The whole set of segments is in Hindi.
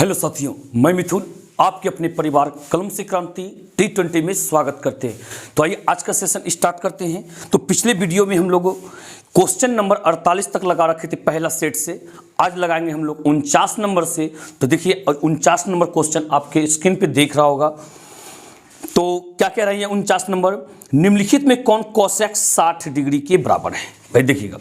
हेलो साथियों, मैं मिथुन आपके अपने परिवार कलम से क्रांति T20 में स्वागत करते हैं। तो आइए आज का सेशन स्टार्ट करते हैं। तो पिछले वीडियो में हम लोग क्वेश्चन नंबर 48 तक लगा रखे थे पहला सेट से। आज लगाएंगे हम लोग 49 नंबर से। तो देखिए 49 नंबर क्वेश्चन आपके स्क्रीन पे देख रहा होगा। तो क्या कह रहे हैं 49 नंबर, निम्नलिखित में कौन कोसेक 60 डिग्री के बराबर है। भाई देखिएगा,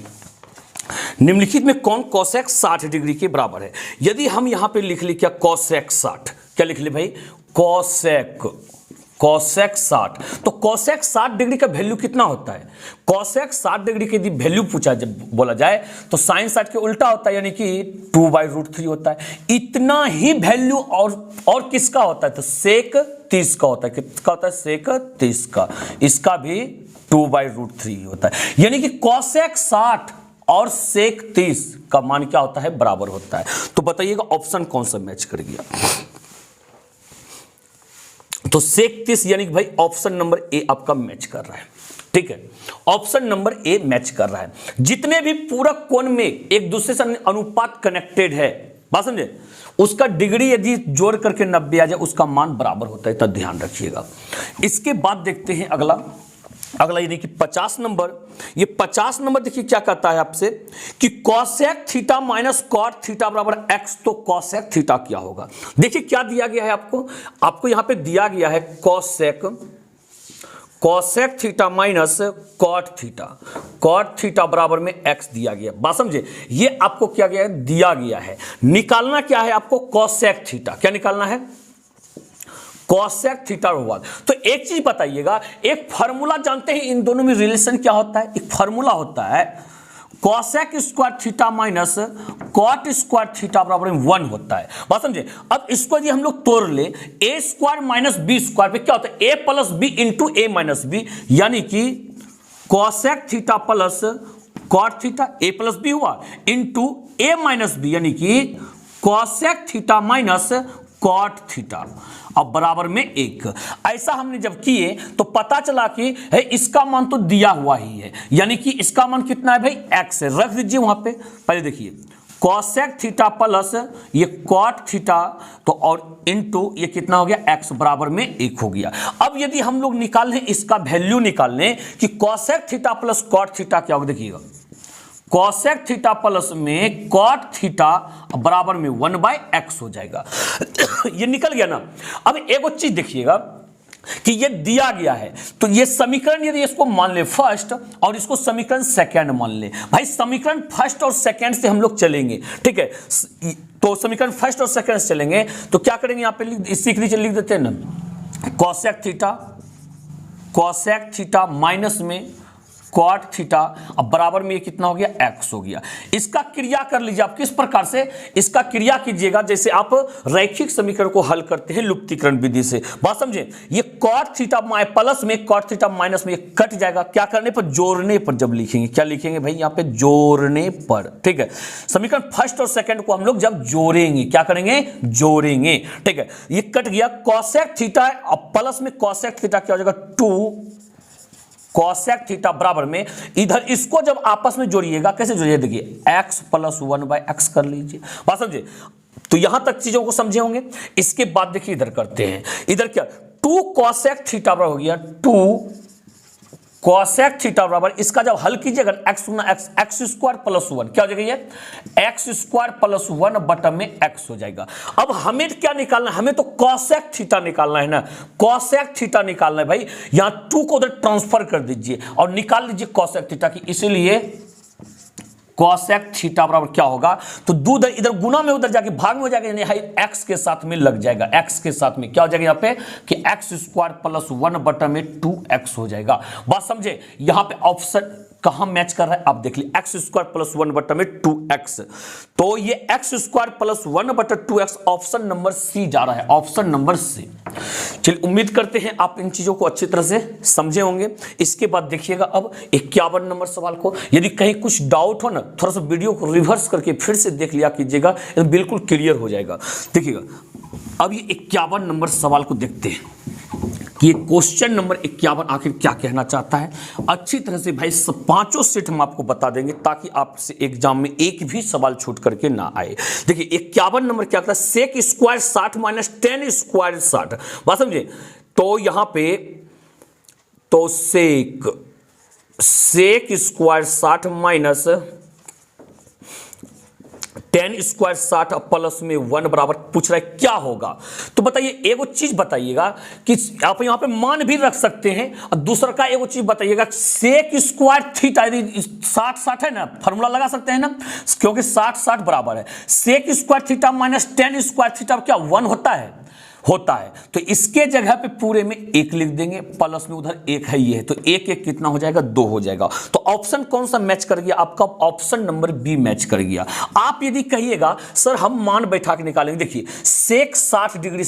निम्नलिखित में कौन कोसेक 60 डिग्री के बराबर है। यदि हम यहां पे लिख ले क्या कोसेक 60, क्या लिख ले भाई कोसेक 60। तो कोसेक 60 डिग्री का वैल्यू कितना होता है। कोसेक 60 डिग्री की यदि वैल्यू पूछा जब बोला जाए तो साइन 60 के उल्टा होता है, यानी कि 2/√3 होता है। इतना ही वैल्यू और किसका होता है तो सेक 30 का होता है। किसका होता है सेक 30 का, इसका भी 2/√3 होता है। यानी कि कोसेक 60 और सेक 30 का मान क्या होता है बराबर होता है। तो बताइएगा ऑप्शन कौन सा मैच कर गया। तो सेक 30 यानी कि भाई ऑप्शन नंबर ए आपका मैच कर रहा है। ठीक है, ऑप्शन नंबर ए मैच कर रहा है। जितने भी पूरक कोण में एक दूसरे से अनुपात कनेक्टेड है, बात समझे, उसका डिग्री यदि जोड़ करके 90 आ जाए उसका मान बराबर होता है। तो ध्यान रखिएगा। इसके बाद देखते हैं अगला यानी कि 50 नंबर। ये 50 नंबर देखिए क्या कहता है आपसे कि cosec theta minus cot theta बराबर x। तो कोसेक थीटा क्या होगा, देखिए क्या दिया गया है आपको यहां पे दिया गया है cosec theta minus cot theta बराबर में x दिया गया। बात समझे, ये आपको क्या गया है दिया गया है। निकालना क्या है आपको कोसेक थीटा, क्या निकालना है कोसेक थीटा होगा। तो एक चीज बताइएगा, एक फार्मूला जानते हैं इन दोनों में रिलेशन क्या होता है। एक फार्मूला होता है cosec square theta minus cot square theta बराबर में 1 होता है। बात समझे। अब इसको यदि हम लोग तोड़ ले A square minus B square पे क्या होता है A plus B into A minus B, यानी कि cosec theta plus cot theta A plus B हुआ इंटू ए माइनस बी, यानी कि cosec theta minus cot theta अब बराबर में 1। ऐसा हमने जब किए तो पता चला कि है इसका मान तो दिया हुआ ही है, यानी कि इसका मान कितना है भाई x है। रख दीजिए वहां पे। पहले देखिए कोसेक थीटा प्लस ये कॉट थीटा तो और इनटू ये कितना हो गया x बराबर में 1 हो गया। अब यदि हम लोग निकाल लें इसका वैल्यू निकाल लें कि cosec theta plus cot theta क्या होगा, देखिएगा कोसेक थीटा प्लस में कॉट थीटा बराबर में 1/x हो जाएगा। ये निकल गया ना। अब एक और चीज देखिएगा कि ये दिया गया है तो ये समीकरण यदि इसको मान ले फर्स्ट और इसको समीकरण सेकंड मान ले। भाई समीकरण फर्स्ट और सेकंड से हम लोग चलेंगे, ठीक है। तो समीकरण फर्स्ट और सेकंड से चलेंगे तो क्या करेंगे यहां पे सीख लीजिए, लिख देते हैं ना कोसेक थीटा माइनस में कॉट थीटा अब बराबर में ये कितना हो गया x हो गया। इसका क्रिया कर लीजिए आप। किस प्रकार से इसका क्रिया कीजिएगा, जैसे आप रैखिक समीकरण को हल करते हैं लुप्तीकरण विधि से। बात समझे, ये कॉट थीटा प्लस में कॉट थीटा माइनस में ये कट जाएगा। क्या करने पर जोड़ने पर जब लिखेंगे, क्या लिखेंगे भाई यहाँ पे जोड़ने पर, ठीक है। समीकरण फर्स्ट और सेकंड को हम लोग जब जोड़ेंगे क्या करेंगे जोड़ेंगे, ठीक है। ये कट गया कोसेक थीटा प्लस में कोसेक थीटा क्या हो जाएगा 2 कोसेक थीटा बराबर में इधर इसको जब आपस में जोड़िएगा कैसे जोड़िए, देखिए x प्लस 1/x कर लीजिए। बात समझे, तो यहां तक चीजों को समझे होंगे। इसके बाद देखिए इधर करते हैं, इधर क्या 2 कोसेक थीटा बराबर हो गया 2 कोसेक थीटा बराबर इसका जब हल कीजिएगा x स्क्वायर प्लस 1 क्या हो जाएगा, ये x स्क्वायर प्लस 1 बटन में x हो जाएगा। अब हमें क्या निकालना है, हमें तो कोसेक थीटा निकालना है ना। कोसेक थीटा निकालना है भाई, यहां 2 को उधर ट्रांसफर कर दीजिए और निकाल लीजिए कोसेक थीटा की। इसीलिए कोसेक थीटा बराबर क्या होगा, तो दूध इधर गुना में उधर जाके भाग में हो जाएगा, यानी x के साथ में लग जाएगा। x के साथ में क्या हो जाएगा यहाँ पे कि x स्क्वायर प्लस 1 बटा में 2x हो जाएगा। बात समझे, यहाँ पे ऑप्शन कहां मैच कर रहा है आप देख लीजिए, x स्क्वायर प्लस 1 बटा में 2x। तो ये x स्क्वायर प्लस 1 बटा 2x ऑप्शन नंबर सी जा रहा है, ऑप्शन नंबर सी। चलिए उम्मीद करते हैं आप इन चीजों को अच्छी तरह से समझे होंगे। इसके बाद देखिएगा अब 51 नंबर सवाल को। यदि कहीं कुछ डाउट हो ना, थोड़ा सा वीडियो को रिवर्स करके फिर से देख लिया कीजिएगा, बिल्कुल क्लियर हो जाएगा। देखिएगा अब ये 51 नंबर सवाल को देखते हैं कि क्वेश्चन नंबर 51 आखिर क्या कहना चाहता है। अच्छी तरह से भाई सब पांचों सेट हम आपको बता देंगे ताकि आपसे एग्जाम में एक भी सवाल छूट करके ना आए। देखिए 51 नंबर क्या कहता है, sec square 60 minus tan square 60। बात समझे, तो यहां पे तो sec square 60 minus tan square 60 plus में 1 बराबर पूछ रहा है क्या होगा। तो बताइए एगो चीज बताइएगा कि आप यहां पे मान भी रख सकते हैं और दूसरा का एगो चीज बताइएगा, सेक स्क्वायर थीटा यदि 60 है ना, फॉर्मूला लगा सकते हैं ना, क्योंकि 60 बराबर है sec square theta minus tan square theta, क्या 1 होता है। तो इसके जगह पे पूरे में 1 लिख देंगे, प्लस में उधर 1 है, ये है, तो 1 कितना हो जाएगा, 2 हो जाएगा। तो ऑप्शन कौन सा मैच कर गया आपका, ऑप्शन नंबर बी मैच कर गया। आप यदि कहिएगा सर हम मान बैठा के निकालेंगे, देखिए सेक 60 डिग्री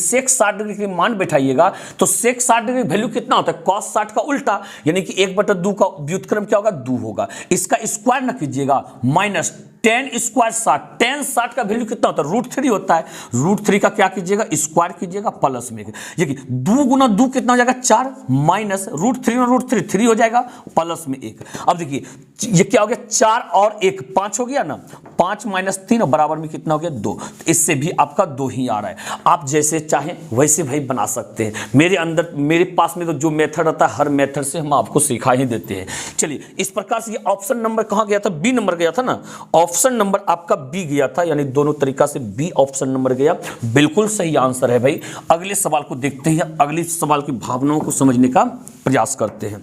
के मान बैठाइएगा तो सेक 60 डिग्री वैल्यू कितना होता है, कॉस 60 का उल्टा, यानी कि 1/2 का व्युत्क्रम क्या होगा, 2 होगा। इसका स्क्वायर ना कीजिएगा, माइनस टेन स्क्वायर 60, टेन 60 का वैल्यू कितना होता है, √3 होता है। √3 का क्या कीजिएगा, स्क्वायर कीजिएगा प्लस में, देखिए 2 गुना 2 कितना हो जाएगा, 4 माइनस √3 और √3 3 हो जाएगा प्लस में 1। अब देखिए ये क्या हो गया, 4 और 1 5 हो गया ना, 5 माइनस 3 और बराबर में कितना हो गया, 2। तो इससे भी आपका 2 ही आ रहा है। आप जैसे चाहें वैसे भाई बना सकते हैं। मेरे पास में तो जो मेथड आता है हर मेथड से हम आपको सिखा ही देते हैं। चलिए इस प्रकार से ये ऑप्शन नंबर कहां गया था, बी नंबर गया था ना, ऑप्शन नंबर आपका बी गया था, यानी दोनों तरीका से बी ऑप्शन नंबर गया, बिल्कुल सही आंसर है भाई। अगले सवाल को देखते हैं, अगले सवाल की भावनाओं को समझने का प्रयास करते हैं।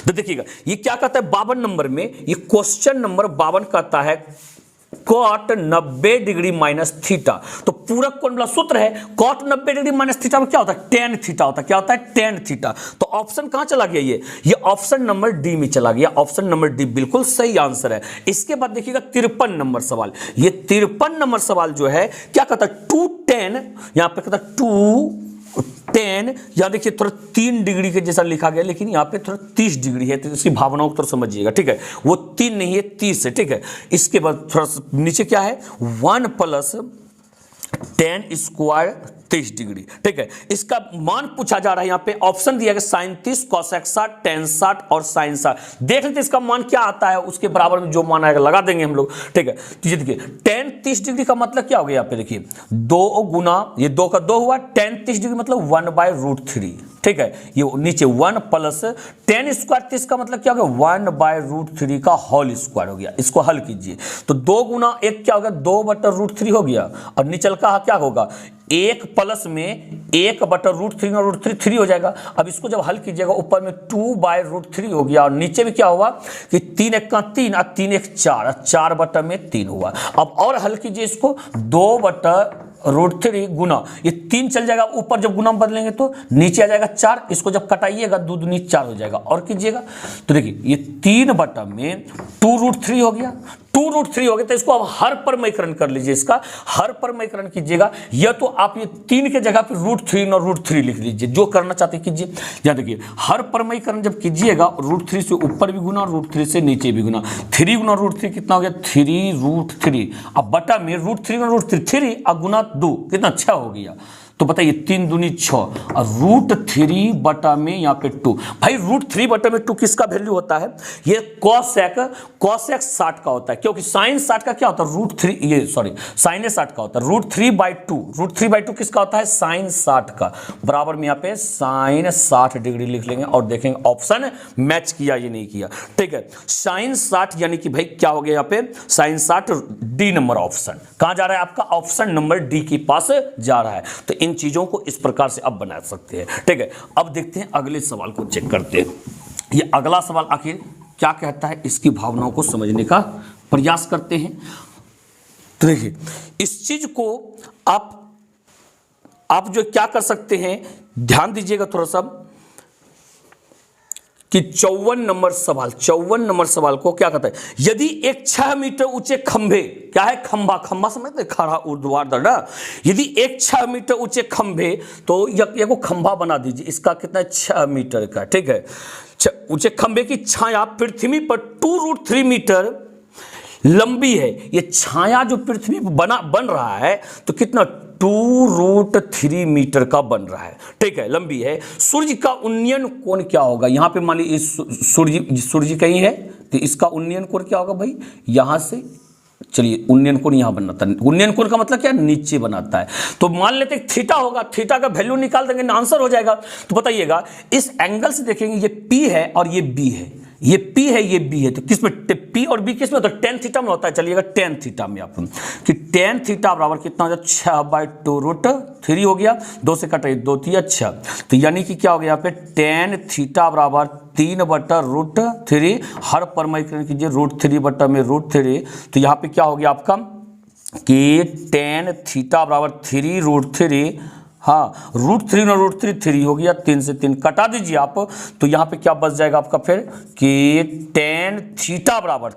तो देखिएगा ये क्या कहता है 52 नंबर में, ये क्वेश्चन नंबर 52 कहता है कॉट 90 डिग्री माइनस थीटा। तो पूरक कोण वाला सूत्र है, कॉट 90 डिग्री माइनस थीटा में क्या होता है, टेन थीटा होता है। क्या होता है, टेन थीटा। तो ऑप्शन कहां चला गया, ये ऑप्शन नंबर डी में चला गया। ऑप्शन नंबर डी बिल्कुल सही आंसर है। इसके बाद देखिएगा 53 नंबर सवाल। ये 53 नंबर सवाल जो है क्या कहता है, 210, यहां पे कहता है 210, यहां देखिए थोड़ा 3 डिग्री के जैसा लिखा गया, लेकिन यहां पे थोड़ा 30 डिग्री है, तो इसकी भावनाओं को तो समझिएगा, ठीक है। वो 3 नहीं है 30 है, ठीक है। इसके बाद थोड़ा नीचे क्या है, 1 प्लस 10 स्क्वायर 30 डिग्री, ठीक है। इसका मान पूछा जा रहा है, यहां पे ऑप्शन दिया गया sin 30, cosec 60, tan 60 और sin 60। देख लेते इसका मान क्या आता है, उसके बराबर में जो मान आएगा लगा देंगे हम लोग, ठीक है। तो ये देखिए tan 30 डिग्री का मतलब क्या हो गया, यहाँ पे देखिए 2 गुना, ये 2 का 2 हुआ, tan 30 डिग्री मतलब 1/√3, ठीक है। ये नीचे 1 प्लस 10 स्क्वायर 30 का मतलब क्या हो गया, 1/√3 का होल स्क्वायर हो गया। इसको हल कीजिए तो 2 गुना 1 क्या हो गया, 2/√3 हो गया, और नीचल का क्या होगा, 1 प्लस में 1/√3 और √3 3 हो जाएगा। अब इसको जब हल कीजिएगा ऊपर में 2/√3 हो गया, और नीचे में क्या हुआ कि 3 1 का 3 और 3 1 4, 4/3 हुआ। अब और हल कीजिए इसको, 2/√3 गुना, ये 3 चल जाएगा, ऊपर जब गुना बदलेंगे तो नीचे आ जाएगा 4, इसको जब कटाइएगा 2 दूनी 4 हो जाएगा, और कीजिएगा तो देखिए ये 3/2√3 हो गया, 2√3 हो गया। तो इसको आप हर परमयकरण कर लीजिए, इसका हर परमयकरण कीजिएगा, या तो आप ये 3 के जगह पे √3 और √3 लिख लीजिए, जो करना चाहते कीजिए। या देखिए हर परमयकरण जब कीजिएगा, √3 से ऊपर भी गुना, √3 से नीचे भी गुना, 3 गुना √3 कितना हो गया, 3√3, अब बटा में √3 और √3 3 और गुना 2 कितना 6 हो गया। तो बताइए 3 दूनी 6 और √3 बटा में यहाँ पे 2। भाई √3 बटा में 2 किसका वैल्यू होता है, ये कॉसेक 60 का होता है, क्योंकि साइन 60 का क्या होता है, √3, ये सॉरी साइन 60 का होता है, √3/2 किसका होता है, साइन 60 का, बराबर में यहाँ पे साइन 60 डिग्री लिख लेंगे और देखेंगे ऑप्शन मैच किया ये नहीं किया, ठीक है। साइन 60 यानी कि भाई क्या हो गया यहाँ पे, साइन 60 डी नंबर ऑप्शन कहां जा रहा है आपका, ऑप्शन नंबर डी के पास जा रहा है। तो इन चीजों को इस प्रकार से अब बना सकते हैं, ठीक है। अब देखते हैं अगले सवाल को चेक करते हैं, ये अगला सवाल आखिर क्या कहता है, इसकी भावनाओं को समझने का प्रयास करते हैं। तो देखिए इस चीज को आप जो क्या कर सकते हैं, ध्यान दीजिएगा थोड़ा सा, कि 54 नंबर सवाल को क्या कहता है, यदि एक 6 मीटर ऊंचे खंभे, क्या है खंभा समझते, खड़ा ऊर्ध्वाधर ना, यदि एक 6 मीटर ऊंचे खंभे, तो ये को खंभा बना दीजिए, इसका कितना है 6 मीटर का, ठीक है। ऊंचे खंभे की छाया पृथ्वी पर 2√3 मीटर लंबी है। ये छाया जो पृथ्वी पर बन रहा है तो कितना 2√3 मीटर का बन रहा है, ठीक है, लंबी है। सूर्य का उन्नयन कोण क्या होगा? यहां पे मान लीजिए सूर्य कहीं है तो इसका उन्नयन कोण क्या होगा भाई? यहां से चलिए उन्नयन कोण यहां बनाता है। उन्नयन कोण का मतलब क्या? नीचे बनाता है। तो मान लेते हैं थीटा होगा, थीटा का वैल्यू निकाल देंगे, आंसर हो जाएगा। तो बताइएगा इस एंगल से देखेंगे, ये P है और ये B है, ये P है ये B है, तो किस में P और B किस में होता है? tan थीटा में होता है। चलिएगा tan थीटा में आप कि tan थीटा बराबर कितना हो जाए? 6/2√3 हो गया, 2 से कटाइए 2 3 6, तो यानी कि क्या हो गया यहाँ पे tan थीटा बराबर 3/√3, हर परमाणुकरण कीजिए √3/√3, तो यहाँ पे क्या हो गया आपका कि tan थीटा बराबर 3√3, हाँ √3 और √3 3 हो गया, 3 से 3 कटा दीजिए आप, तो यहाँ पे क्या बच जाएगा आपका फिर कि tan थीटा बराबर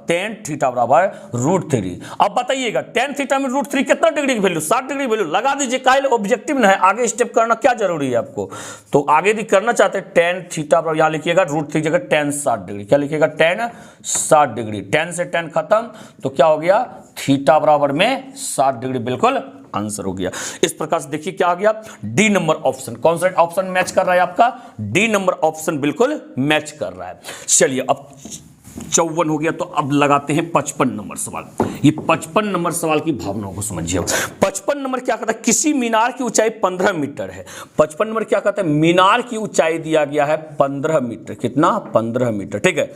√3। अब बताइएगा tan थीटा में √3 कितना डिग्री की वैल्यू? 60 डिग्री वैल्यू लगा दीजिए, काहे ऑब्जेक्टिव ना है, आगे स्टेप करना क्या जरूरी है आपको, तो आगे भी करना चाहते हैं। tan थीटा बराबर यहाँ लिखिएगा √3 जगह tan 60 डिग्री, क्या लिखिएगा? tan 60 डिग्री, tan से tan खत्म, तो क्या हो गया? थीटा बराबर में 60 डिग्री, बिल्कुल आंसर हो गया। इस प्रकार से देखिए क्या आ गया? D number option. कौन सा ऑप्शन मैच कर रहा है आपका? डी नंबर ऑप्शन बिल्कुल मैच कर रहा है। चलिए अब 54 हो गया, तो अब लगाते हैं 55 नंबर सवाल। ये 55 नंबर सवाल की भावनाओं को समझिए। 55 नंबर क्या कहता है? किसी मीनार की ऊंचाई 15 मीटर है। 55 नंबर क्या कहता है? मीनार की ऊंचाई दिया गया है 15 मीटर। कितना? 15 मीटर, ठीक है।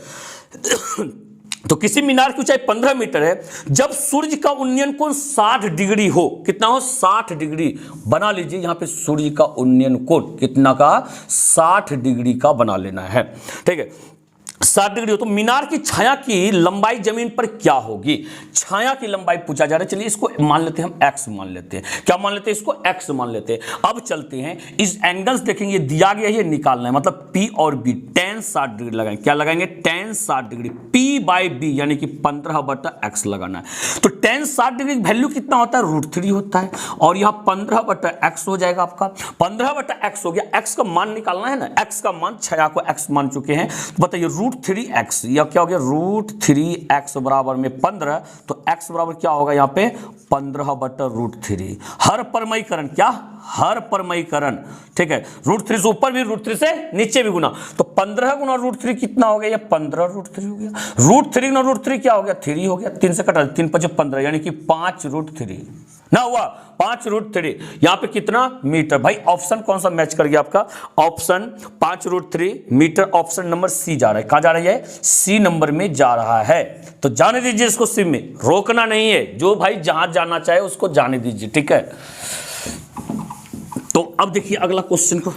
तो किसी मीनार की ऊंचाई 15 मीटर है, जब सूर्य का उन्नयन कोण 60 डिग्री हो, कितना हो? 60 डिग्री बना लीजिए। यहां पे सूर्य का उन्नयन कोण कितना का? 60 डिग्री का बना लेना है, ठीक है। 60 डिग्री हो तो मीनार की छाया की लंबाई जमीन पर क्या होगी? छाया की लंबाई पूछा जा रहा है। चलिए इसको मान लेते हैं हम x मान लेते हैं। क्या मान लेते हैं? इसको x मान लेते हैं। अब चलते हैं इस एंगल्स देखेंगे, दिया गया है, निकालना है, मतलब P और B tan 60 डिग्री लगाएंगे। क्या लगाएंगे? tan 60 डिग्री, P/B यानी कि 15/x लगाना है। तो tan 60 डिग्री वैल्यू कितना होता है? √3 होता है, और यहाँ 15/x हो जाएगा आपका। 15/x हो गया, x का मान निकालना है ना, x का मान, छाया को x मान चुके हैं, तो बताइए √3x, या क्या हो गया? √3x बराबर में 15, तो x बराबर क्या होगा यहाँ पे? 15/√3। हर परमयीकरण, क्या? हर परमयीकरण, ठीक है। √3 से ऊपर भी, √3 से नीचे भी गुना, तो 15 गुना √3 कितना हो गया? ये 15√3 हो गया। √3 गुना √3 क्या हो गया? 3 हो गया, 3 से कटा, 3 5 15, यानी कि 5√3 ना हुआ, 5√3। यहां पे कितना? मीटर। भाई ऑप्शन कौन सा मैच कर गया आपका? Option 5√3 metre, option number C जा रहा है। कहां जा रहा है? सी नंबर में जा रहा है, तो जाने दीजिए इसको, सी में रोकना नहीं है, जो भाई जहां जाना चाहे उसको जाने दीजिए, ठीक है। तो अब देखिए अगला क्वेश्चन को,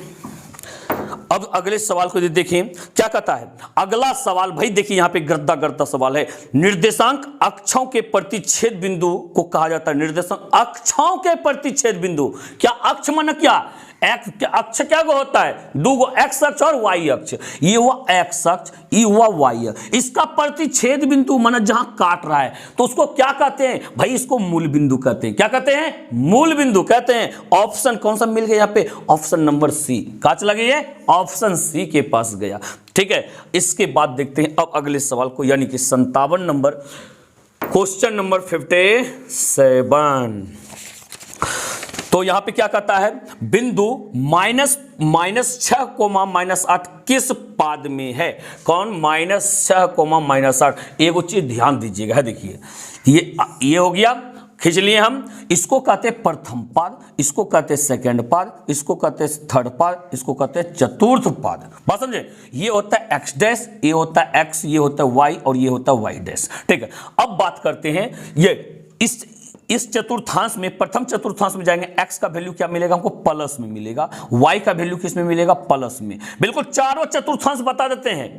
अब अगले सवाल को देखिए क्या कहता है। अगला सवाल भाई देखिए यहां पे गर्दा सवाल है। निर्देशांक अक्षों के प्रतिच्छेद बिंदु को कहा जाता है। निर्देशांक अक्षों के प्रतिच्छेद बिंदु, क्या अक्ष माना क्या? अक्ष क्या होता है? दो गो, एक्स अक्ष और वाई अक्ष। ये हुआ एक्स अक्ष, ये हुआ वाई अक्ष। इसका प्रतिच्छेद बिंदु माना जहां काट रहा है, तो उसको क्या कहते हैं भाई? इसको मूल बिंदु कहते हैं। क्या कहते हैं? मूल बिंदु कहते हैं। ऑप्शन कौन सा मिल गया यहाँ पे? Option number C. कहाँ चला गया? ऑप्शन सी के पास गया, ठीक है। इसके बाद देखते हैं अब अगले सवाल को, यानी कि 57 नंबर, क्वेश्चन नंबर 57। तो यहां पे क्या कहता है? बिंदु -6,-8 किस पाद में है? कौन? -6,-8। एगो चीज ध्यान दीजिएगा, देखिए ये हो गया, खींच लिए हम। इसको कहते हैं प्रथम पाद, इसको कहते हैं सेकंड पाद, इसको कहते हैं थर्ड पाद, इसको कहते हैं चतुर्थ पाद। बात समझे? ये होता है एक्स डैश, ये होता है एक्स, ये होता है वाई, और ये होता है वाई डैश, ठीक है। अब बात करते हैं ये इस चतुर्थांश में, प्रथम चतुर्थांश में जाएंगे, x का वैल्यू क्या मिलेगा हमको? प्लस में मिलेगा। y का वैल्यू किस में मिलेगा? प्लस में। बिल्कुल चारों चतुर्थांश बता देते हैं।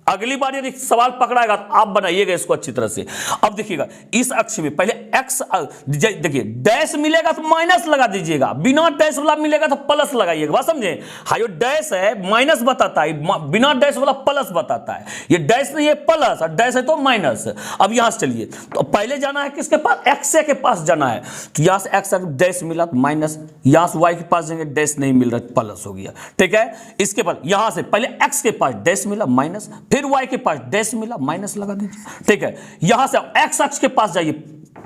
अगली बार यदि सवाल पकड़ाएगा तो आप बनाइएगा इसको अच्छी तरह से। अब देखिएगा इस अक्ष में पहले x, देखिए डैश मिलेगा तो माइनस लगा दीजिएगा, बिना डैश वाला मिलेगा तो प्लस लगाइएगा। बात समझे? हाँ, जो डैश है माइनस बताता है, बिना डैश वाला प्लस बताता है। ये डैश नहीं है प्लस, और डैश है तो माइनस। अब यहां से चलिए, तो पहले जाना है किसके पास? x के पास जाना है, तो यहां से x डैश मिला तो माइनस, यहां से y के पास जाएंगे, डैश नहीं मिल रहा प्लस हो गया, ठीक है। इसके बाद यहां से पहले x के पास डैश मिला माइनस, फिर y के पास डैश मिला माइनस लगा दीजिए, ठीक है। यहां से x अक्ष के पास जाइए,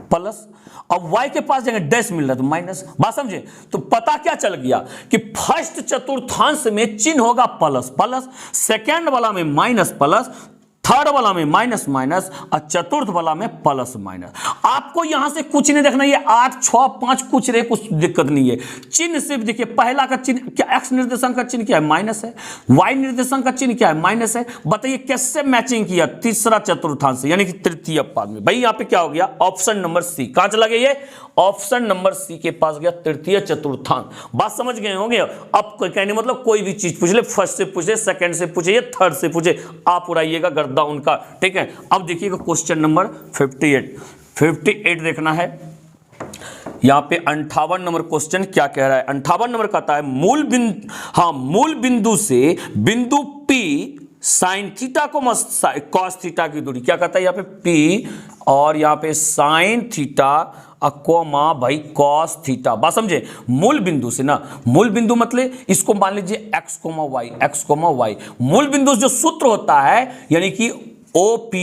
प्लस, अब y के पास जाएंगे डैश मिल रहा है तो माइनस। बात समझे? तो पता क्या चल गया कि फर्स्ट चतुर्थांश में चिन्ह होगा प्लस प्लस, सेकेंड वाला में माइनस प्लस, थर्ड वाला में माइनस माइनस और चतुर्थ वाला में प्लस माइनस। आपको यहां से कुछ नहीं देखना, ये 8 6 5 कुछ रहे, कुछ दिक्कत नहीं है। चिन्ह सिर्फ देखिए, पहला का चिन्ह क्या, एक्स निर्देशांक का चिन्ह क्या है, माइनस है। वाई निर्देशांक का चिन्ह क्या है, माइनस है। बताइए कैसे मैचिंग किया, तीसरा चतुर्थांश यानी कि तृतीय पाद में। भाई यहां पे क्या हो गया, ऑप्शन नंबर सी। कहां चला गया ये, ऑप्शन नंबर सी के पास गया, तृतीय चतुर्थांश। बात समझ गए होंगे? अब कहने मतलब कोई भी चीज पूछ ले, फर्स्ट से पूछे, सेकंड से पूछे या थर्ड से पूछे, आप उड़ाइएगा गर्दा उनका, ठीक है। अब देखिएगा क्वेश्चन नंबर 58 देखना है। यहां पे 58 नंबर क्वेश्चन क्या कह रहा है, 58 नंबर कहता है मूल बिंदु से बिंदु P साइन थीटा को कॉस थीटा की दूरी, क्या कहता है यहाँ पे P और यहाँ पे साइन थीटा कोमा भाई कॉस थीटा। बात समझे? मूल बिंदु से ना, मूल बिंदु मतलब इसको मान लीजिए x, y। मूल बिंदु जो सूत्र होता है यानी कि OP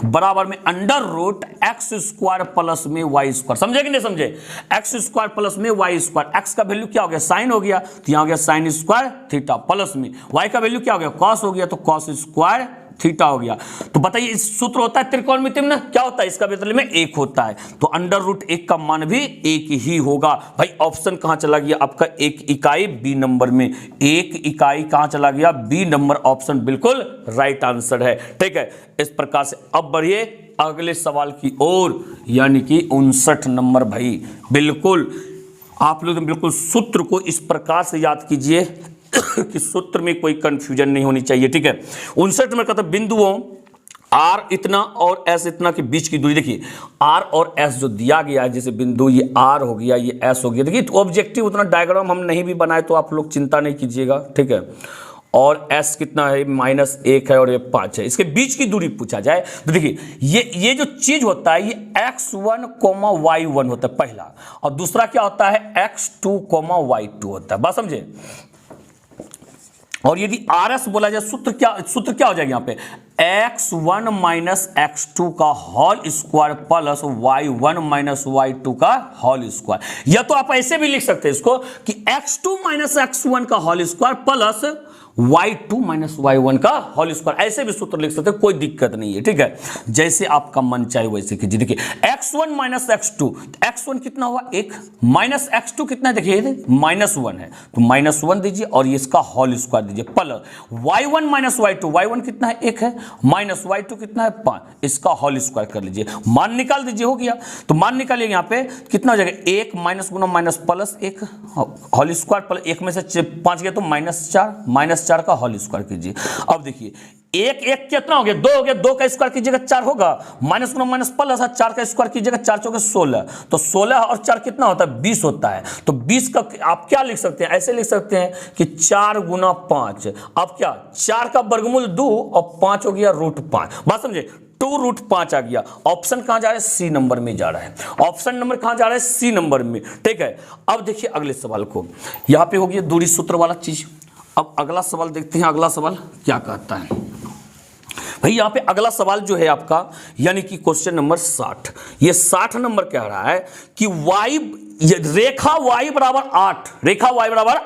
बराबर में under root X square plus में वाई स्क्वायर। समझे कि नहीं समझे? एक्स स्क्वायर प्लस में वाई स्क्वायर। एक्स का वैल्यू क्या हो गया, साइन हो गया, तो यहां हो गया साइन स्क्वायर थीटा, प्लस में वाई का वैल्यू क्या हो गया, कॉस हो गया, तो कॉस स्क्वायर थीटा हो गया। तो बताइए इस सूत्र होता है त्रिकोणमिति में क्या होता है, इसका मतलब में 1 होता है, तो अंडर रूट 1 का मान भी 1 ही होगा। भाई ऑप्शन कहां चला गया आपका, 1 इकाई बी नंबर में, 1 इकाई कहां चला गया, बी नंबर ऑप्शन बिल्कुल राइट आंसर है, ठीक है। इस प्रकार से अब बढ़िए अगले सवाल की ओर, यानी कि 59 नंबर। भाई बिल्कुल आप लोग बिल्कुल सूत्र को इस प्रकार से याद कीजिए कि सूत्र में कोई कंफ्यूजन नहीं होनी चाहिए, ठीक है। 59 में कहता है बिंदुओं R इतना और S इतना के बीच की दूरी। देखिए R और S जो दिया गया है, जैसे बिंदु ये R हो गया, ये S हो गया। देखिए तो ऑब्जेक्टिव उतना डायग्राम हम नहीं भी बनाए तो आप लोग चिंता नहीं कीजिएगा, ठीक है। और S कितना है, -1 है और ये 5 है। इसके बीच की दूरी पूछा जाए तो देखिए ये जो चीज होता है ये x1, y1 होता है पहला, और दूसरा क्या होता है x2, y2 होता है। बात समझे? और यदि RS बोला जाए सूत्र क्या हो जाएगा यहाँ पे, x1 माइनस x2 का whole square plus y1 minus y2 का होल स्क्वायर। या तो आप ऐसे भी लिख सकते हैं इसको कि x2 माइनस x1 का whole square plus y2 minus y1 का होल स्क्वायर, ऐसे भी सूत्र लिख सकते हैं, कोई दिक्कत नहीं है, ठीक है। जैसे आपका मन चाहे वैसे कीजिए। देखिए x1 माइनस x2, x1 कितना हुआ 1, माइनस x2 कितना है, देखिए -1 है तो -1 दीजिए और ये इसका होल स्क्वायर दीजिए, plus y1 minus y2, y1 कितना है 1 है, माइनस y2 कितना है 5, इसका होल स्क्वायर कर लीजिए, मान निकाल दीजिए, हो गया। तो मान निकालिए यहाँ पे कितना हो जाएगा, 1 माइनस गुना minus plus 1 whole square, plus 1 में से 5 गया तो -4 का होल स्क्वायर कीजिए। अब देखिए 1 कितना हो गया, 2 हो गया, 2 का स्क्वायर कीजिएगा 4 होगा, माइनस गुना माइनस प्लस है, 4 का स्क्वायर कीजिएगा 4 चौके 16, तो 16 और 4 कितना होता है 20 होता है। तो 20 का आप क्या लिख सकते हैं, ऐसे लिख सकते हैं कि 4 गुना 5, अब क्या 4 का वर्गमूल 2 और 5 हो गया √5। बात समझे, 2√5 आ गया। ऑप्शन कहां जा रहा है, सी नंबर में जा रहा है। ऑप्शन नंबर कहां जा रहा है, सी नंबर में, ठीक है। अब देखिए अगले सवाल को, यहां पे हो गया दूरी सूत्र वाला चीज। अब अगला सवाल देखते हैं, अगला सवाल क्या कहता है। भाई यहाँ पे अगला सवाल जो है आपका, यानी कि क्वेश्चन नंबर 60, ये 60 नंबर कह रहा है कि रेखा y बराबर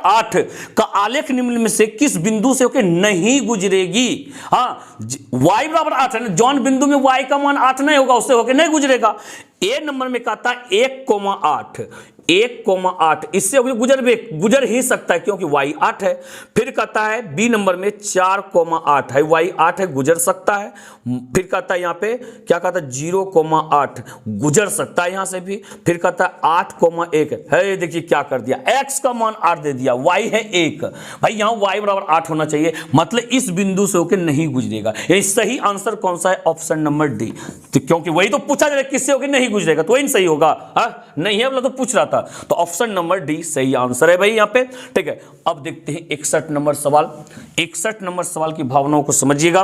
8 का आलेख निम्न में से किस बिंदु से होकर नहीं गुजरेगी। हाँ y बराबर 8 है ना, जौन बिंदु में y का मान 8 नहीं होगा उससे होकर नहीं गुजरेगा। ए नंबर में कहता है 1,8 इससे गुजर ही सकता है क्योंकि y 8 है। फिर कहता है बी नंबर में 4,8 है, y 8 है, गुजर सकता है। फिर कहता है यहाँ पे क्या कहता है 0,8 गुजर सकता है यहां से भी। फिर कहता है 8,1 है, देखिए क्या कर दिया, x का मान 8 दे दिया, y है 1। भाई यहां y बराबर 8 होना चाहिए, मतलब इस बिंदु से होकर नहीं गुजरेगा। यानी सही आंसर कौन सा है, ऑप्शन नंबर डी। तो क्योंकि वही तो पूछा जा रहा है किससे होकर नहीं गुजरेगा, तो वही सही होगा। नहीं है बोला तो पूछ रहा था। था, तो ऑप्शन नंबर डी सही आंसर है भाई यहाँ पे। ठीक है, अब देखते हैं 61 नंबर सवाल। 61 नंबर सवाल की भावनाओं को समझिएगा।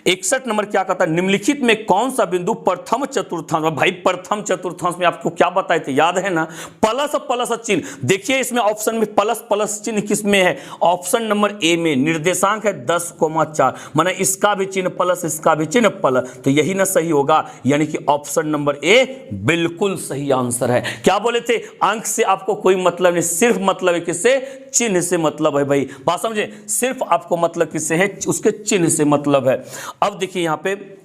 61 नंबर क्या कहता है, निम्नलिखित में कौन सा बिंदु प्रथम चतुर्थांश में, भाई प्रथम चतुर्थांश में आपको क्या बताए थे, याद है ना, प्लस प्लस चिन्ह। देखिए इसमें ऑप्शन में प्लस प्लस चिन्ह किस में है, ऑप्शन नंबर ए में। निर्देशांक है 10,4, माने इसका भी चिन्ह प्लस, इसका भी चिन्ह प्लस, तो यही ना सही होगा, यानी कि ऑप्शन नंबर ए बिल्कुल सही आंसर है। क्या बोले थे, अंक से आपको कोई मतलब नहीं, सिर्फ मतलब है किससे, चिन्ह से मतलब है भाई, बात समझे, सिर्फ आपको मतलब किससे है, उसके चिन्ह से मतलब है। अब देखिए यहां पे,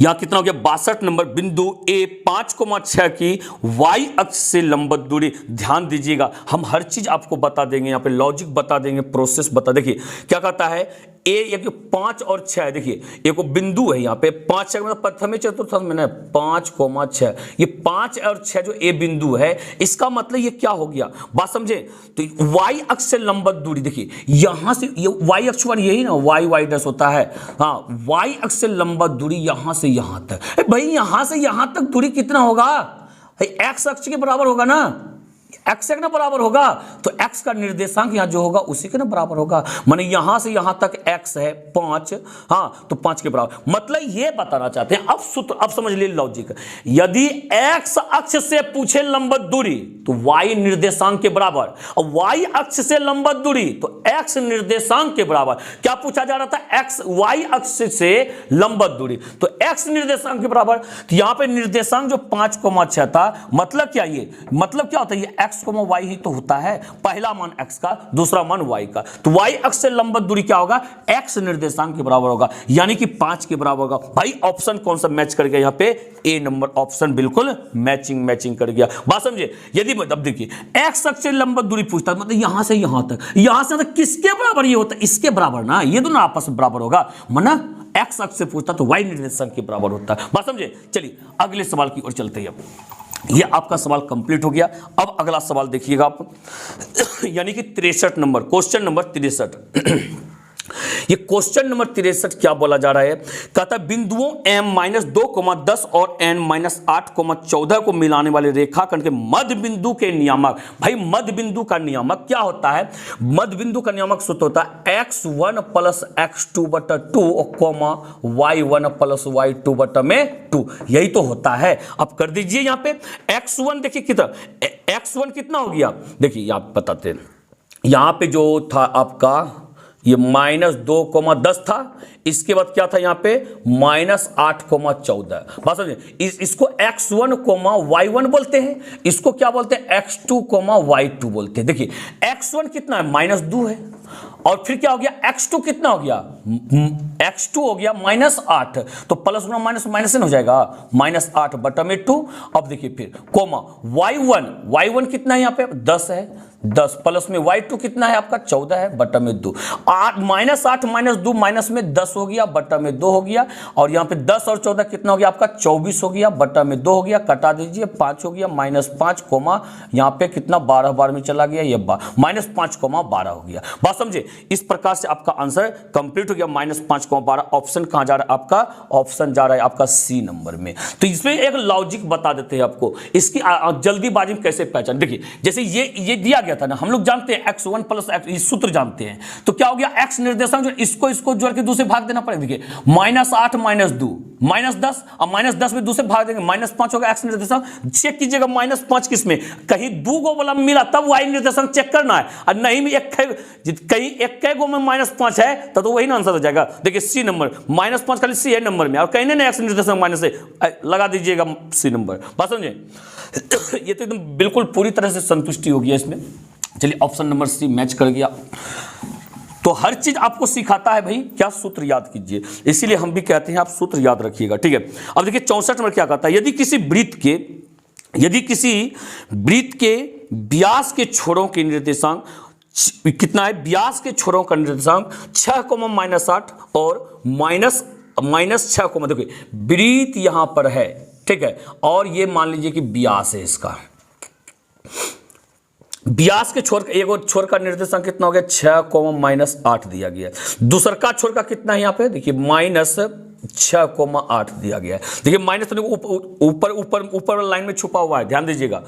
यहां कितना हो गया, 62 नंबर, बिंदु ए 5,6 की वाई अक्ष से लंबवत दूरी। ध्यान दीजिएगा, हम हर चीज आपको बता देंगे, यहां पे लॉजिक बता देंगे, प्रोसेस बता। देखिए क्या कहता है, ए 5 और 6, देखिए एक बिंदु है यहाँ पे 5 मतलब प्रथम चतुर्थांश में ना 5,6, ये 5 और 6 जो ए बिंदु है, इसका मतलब ये क्या हो गया, बात समझे। तो वाई अक्ष से लंबवत दूरी, देखिए यहां से ये वाई अक्ष पर यही ना वाई डैश होता है, हाँ, वाई अक्ष से लंबवत दूरी यहां से यहां तक। भाई यहां से यहां तक दूरी कितना होगा, एक्स अक्ष के बराबर होगा ना, एक्स के ना बराबर होगा, तो एक्स का निर्देशांक यहां जो होगा उसी के ना बराबर होगा, माने यहां से यहां तक एक्स है 5, हाँ, तो 5 के बराबर। मतलब ये बताना चाहते हैं, अब सूत्र, अब समझ लीजिए लॉजिक, यदि एक्स अक्ष से पूछे लंबवत दूरी तो वाई निर्देशांक के बराबर, और वाई अक्ष से लंबवत दूरी तो एक्स निर्देशांक के बराबर। क्या पूछा जा रहा था, एक्स वाई अक्ष से लंबवत दूरी, तो एक्स निर्देशांक के बराबर। तो यहां पे निर्देशांक जो 5,6 था, मतलब क्या, ये मतलब क्या होता है, ये एक्स को वाई ही तो होता है, पहला मान एक्स का, दूसरा मान वाई का, तो वाई अक्ष से लंबवत दूरी क्या होगा, एक्स निर्देशांक के बराबर होगा, यानी कि 5 के बराबर होगा। भाई ऑप्शन कौन सा मैच कर गया यहाँ पे, ए नंबर ऑप्शन बिल्कुल मैचिंग कर गया, बात समझे। यदि अब देखिए एक्स अक्ष से लंबवत दूरी पूछता है, मतलब यहां से यहां तक, यहां से तक किसके बराबर ये होता है, इसके बराबर ना, ये दोनों आपस में बराबर होगा, माना एक्स अक्ष से पूछता तो वाई निर्देशांक के बराबर होता है, बात समझे। चलिए अगले सवाल की ओर चलते हैं। ये आपका सवाल कंप्लीट हो गया। अब अगला सवाल देखिएगा आप, यानी कि 63 नंबर, क्वेश्चन नंबर 63। ये क्वेश्चन नंबर 63 क्या बोला जा रहा है, कहता है बिंदुओं m-2,10 और n-8,14 को मिलाने वाले रेखाखंड के मध्य बिंदु के नियामक। भाई मध्य बिंदु का नियामक क्या होता है, मध्य बिंदु का नियामक सूत्र होता है x1 + x2/2 y1 + y2/2, यही तो होता है। अब कर दीजिए यहां पे x1, देखिए कितना, x1 कितना हो गया, देखिए आप बताते हैं, यहां पे जो था आपका ये -2,10 था, इसके बाद क्या था यहाँ पे -8,14, बात समझे। इसको x1, y1 बोलते हैं, इसको क्या बोलते हैं, x2, y2 बोलते हैं। देखिए x1 कितना है, -2 है, और फिर क्या हो गया, x2 कितना हो गया, x2 हो गया -8, तो प्लस गुना माइनस माइनस हो जाएगा, -8/2। अब देखिए फिर y1 कितना है यहाँ पे 10 है, 10 प्लस में y2 कितना है आपका 14 है, (2). 8 -2 माइनस में 10 हो गया, (2) हो गया, और यहाँ पे 10 और 14 कितना हो गया आपका 24 हो गया, (2) हो गया, कटा दीजिए 5 हो गया, -5, यहाँ पे कितना 12 बार में चला गया, ये -5,12 हो गया, बात समझे। इस प्रकार से आपका आंसर कंप्लीट हो गया, -5,12। ऑप्शन कहां जा रहा है आपका, ऑप्शन जा रहा है आपका सी नंबर में। तो इसमें एक लॉजिक बता देते हैं आपको, इसकी जल्दीबाजी में कैसे पहचान। देखिए जैसे ये दिया गया था ना, हम लोग जानते हैं x1 + x, इस सूत्र जानते हैं, तो क्या हो गया, x निर्देशांक जो इसको जोड़ के 2 से भाग देना पड़ेगा। देखिए -8 -2 -10, और -10 में 2 से भाग देंगे, -5 होगा x निर्देशांक। चेक कीजिएगा -5 किसमें, कहीं 2 गो वाला मिला तब y निर्देशांक चेक करना है, और नहीं में कहीं एक गो में -5 है तो वही ना आंसर हो जाएगा। देखिए सी नंबर, -5 खाली सी है नंबर में, और कहीं ना x निर्देशांक माइनस से लगा दीजिएगा सी नंबर, बात समझे। ये तो एकदम बिल्कुल पूरी तरह से संतुष्टि हो गया इसमें। चलिए ऑप्शन नंबर सी मैच कर गया। तो हर चीज आपको सिखाता है भाई, क्या सूत्र याद कीजिए, इसीलिए हम भी कहते हैं आप सूत्र याद रखिएगा, ठीक है। अब देखिए 64 नंबर क्या कहता है, यदि किसी वृत्त के व्यास के छोरों के निर्देशांक कितना है, व्यास के छोरों का निर्देशांक 6,-8 और -6, देखिए वृत्त यहां पर है, ठीक है, और ये मान लीजिए कि व्यास है, इसका व्यास के छोर का निर्देशांक कितना हो गया 6,-8 दिया गया है। दूसरा का छोर का कितना है यहाँ पे, देखिए -6,8 दिया गया है। देखिए माइनस ऊपर लाइन में छुपा हुआ है, ध्यान दीजिएगा।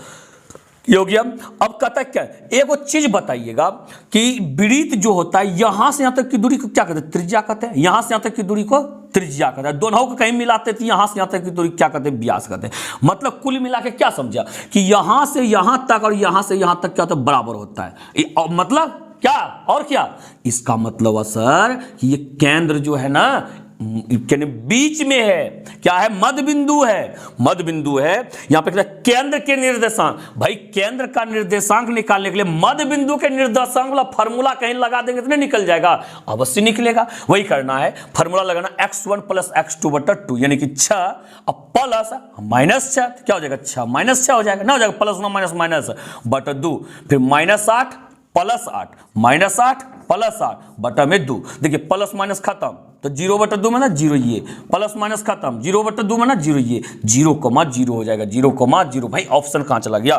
ये हो गया। अब कहता है क्या, एक वो चीज बताइएगा कि वृत्त जो होता है यहां से यहां तक की दूरी को क्या कहते हैं, त्रिज्या कहते हैं। यहां से यहां तक की दूरी को त्रिज्या कहते हैं। दोनों को कहीं मिलाते थे, यहां से यहां तक की दूरी क्या कहते हैं, व्यास कहते हैं। मतलब कुल मिला के क्या समझा कि यहां से यहां तक और यहां से यहां तक क्या होता है, बराबर होता है। मतलब क्या और क्या, इसका मतलब है सर कि ये केंद्र जो है ना बीच में है, क्या है, मध्य बिंदु है, मध्य बिंदु है। यहां पे केंद्र के निर्देशांक, भाई केंद्र का निर्देशांक निकालने के लिए मध्य बिंदु के निर्देशांक वाला फार्मूला कहीं लगा देंगे तो नहीं निकल जाएगा, अवश्य निकलेगा। वही करना है, फार्मूला लगाना x1 प्लस x2/2 यानी कि 6 अब प्लस -6 क्या हो जाएगा, 6 -6 हो जाएगा ना, हो जाएगा प्लस माइनस माइनस बटा 2, फिर -8 प्लस 8 -8 प्लस 8 बटा में 2। देखिए प्लस माइनस खत्म तो 0/2 में ना 0, ये प्लस माइनस खत्म 0/2 में ना 0, ये 0,0 हो जाएगा, 0,0। भाई ऑप्शन कहां चला गया,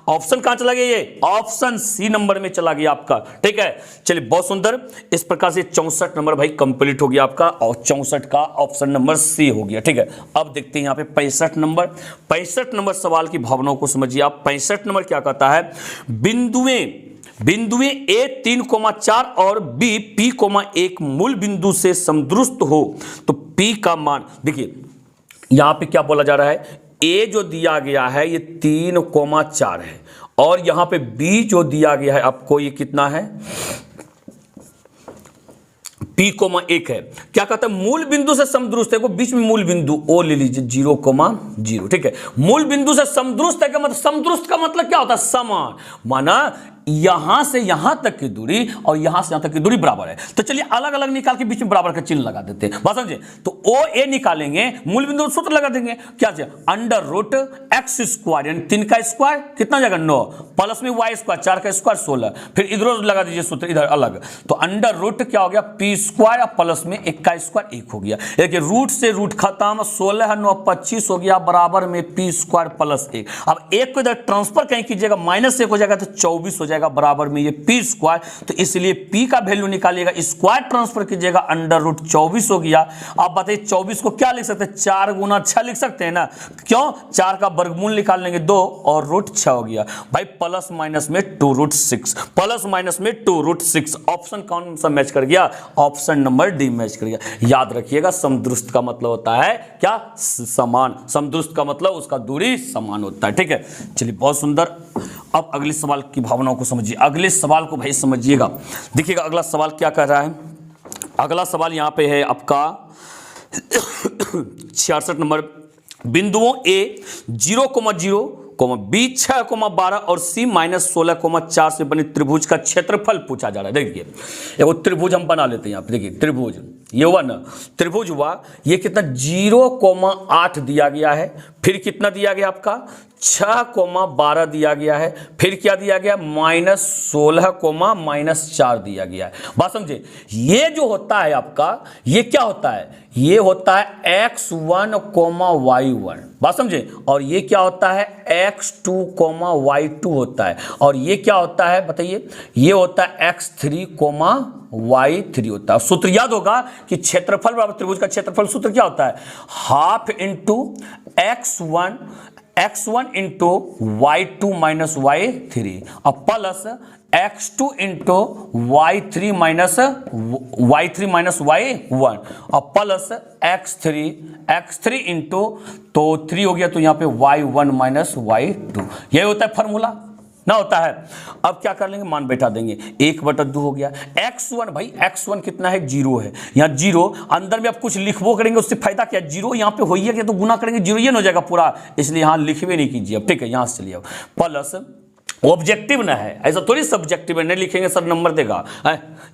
ऑप्शन कहां चला गया, ये ऑप्शन सी नंबर में चला गया आपका। ठीक है, चलिए बहुत सुंदर। इस प्रकार से 64 नंबर भाई कंप्लीट हो गया आपका, और 64 का ऑप्शन नंबर सी हो गया। ठीक है, अब देखते हैं यहाँ पे 65 नंबर। 65 नंबर सवाल की भावनाओं को समझिए आप। 65 नंबर क्या कहता है, बिंदुएं A 3,4 और B P,1 मूल बिंदु से समदृष्ट हो तो P का मान, देखिए यहां पे क्या बोला जा रहा है, A जो दिया गया है ये 3,4 है और यहां पे B जो दिया गया है आपको ये कितना है, P,1 है। क्या कहता है, मूल बिंदु से समदृष्ट है, को बीच में मूल बिंदु O ले लीजिए 0,0। ठीक है, मूल बिंदु से समदृष्ट है का मतलब, समदृष्ट का मतलब क्या होता है, समान, माना यहां से यहां तक की दूरी और यहां से यहां तक की दूरी बराबर है। तो चलिए अलग अलग निकाल के बीच में बराबर का चिन्ह लगा देते हैं, बात समझे। तो ओ ए निकालेंगे, मूल बिंदु सूत्र लगा देंगे, क्या √x² यानी 3 का स्क्वायर कितना जाएगा 9, प्लस में y² 4 का स्क्वायर 16, फिर इधर लगा दीजिए सूत्र इधर अलग, तो √ क्या हो गया p² प्लस में 1 का स्क्वायर 1 हो गया। देखिए रूट से रूट खत्म, 16 9 25 हो गया बराबर में p² प्लस 1। अब 1 को इधर ट्रांसफर कहीं कीजिएगा, -1 हो जाएगा तो 24 हो जाएगा बराबर में ये p²। तो इसलिए p का वैल्यू निकालिएगा, स्क्वायर ट्रांसफर कीजिएगा, √24 हो गया। अब बताइए 24 को क्या लिख सकते हैं, 4 गुना 6 लिख सकते हैं ना, क्यों, 4 का वर्गमूल निकाल लेंगे 2 और √6 हो गया। भाई प्लस माइनस में 2√6, प्लस माइनस में 2√6। ऑप्शन कौन सा मैच कर गया, ऑप्शन नंबर डी मैच कर गया। याद रखिएगा समदृष्ट का मतलब होता है क्या, समान, समदृष्ट का मतलब उसका दूरी समान होता है। ठीक है, चलिए बहुत सुंदर। अब अगले सवाल की भावनाओं को समझिए, अगले सवाल को भाई समझिएगा। देखिएगा अगला सवाल क्या कह रहा है, अगला सवाल यहां पे है आपका 66 नंबर। बिंदुओं A 0,0, B 6,12 और C -16,4 से बने त्रिभुज का क्षेत्रफल पूछा जा रहा है। देखिए एगो त्रिभुज हम बना लेते हैं यहाँ पे, देखिए त्रिभुज ये हुआ ना, त्रिभुज हुआ, ये कितना 0,8 दिया गया है, फिर कितना दिया गया आपका 6,12 दिया गया है, फिर क्या दिया गया -16,-4 दिया गया है। बात समझे, ये जो होता है आपका, ये क्या होता है, ये होता है x1, y1, बात समझे, और ये क्या होता है x2, y2 होता है, और ये क्या होता है बताइए, ये होता है x3, y3 होता है। सूत्र याद होगा कि क्षेत्रफल बराबर त्रिभुज का क्षेत्रफल, सूत्र क्या होता है, ½ × x1 into y2 minus y3 और plus x2 into y3 minus y1 और प्लस x3 इंटू, तो 3 हो गया तो यहाँ पे y1 माइनस y2, यही होता है फॉर्मूला ना, होता है। अब क्या कर लेंगे, मान बैठा देंगे, 1/2 हो गया। x1 भाई x1 कितना है, 0 है, यहाँ 0 अंदर में आप कुछ लिखबो करेंगे उससे फायदा क्या, 0 यहाँ पे होइए क्या तो गुना करेंगे 0 ये हो जाएगा पूरा, इसलिए यहाँ लिखवे नहीं कीजिए अब। ठीक है, यहाँ से चलिए अब प्लस, ऑब्जेक्टिव ना है, ऐसा थोड़ी सब्जेक्टिव है, नहीं लिखेंगे सर नंबर देगा,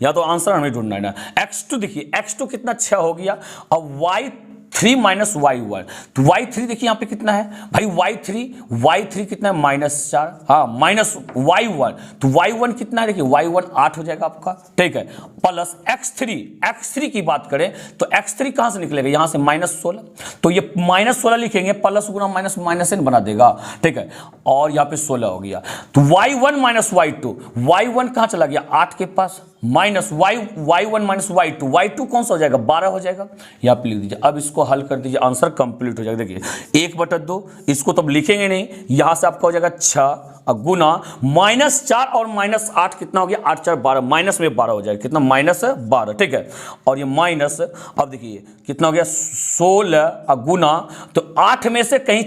या तो आंसर हमें ढूंढना है ना। x2 देखिए, x2 कितना 6 हो गया, और y3 माइनस y1, तो y3 देखिए यहाँ पे कितना है भाई, y3 कितना है -4, हाँ माइनस y1, तो y1 कितना है देखिए, y1 8 हो जाएगा आपका। ठीक है, प्लस x3 की बात करें तो x3 कहां से निकलेगा, यहां से -16, तो ये -16 लिखेंगे, प्लस गुना माइनस n बना देगा। ठीक है, और यहाँ पे 16 हो गया, तो y1 माइनस y2, y1 कहां चला गया 8 के पास, माइनस y1 माइनस y2 कौन सा हो जाएगा 12 हो जाएगा, यहाँ पे लिख दीजिए। अब इसको हल कर दीजिए, आंसर कंप्लीट हो जाएगा। देखिए 1/2 इसको तो अब लिखेंगे नहीं, यहाँ से आपका हो जाएगा 6 गुना -4 और -8 कितना हो गया 8 4 12, माइनस में 12 हो जाएगा, कितना -12, ठीक है। और ये माइनस, अब देखिए कितना हो गया 16 गुना, तो 8 में से कहीं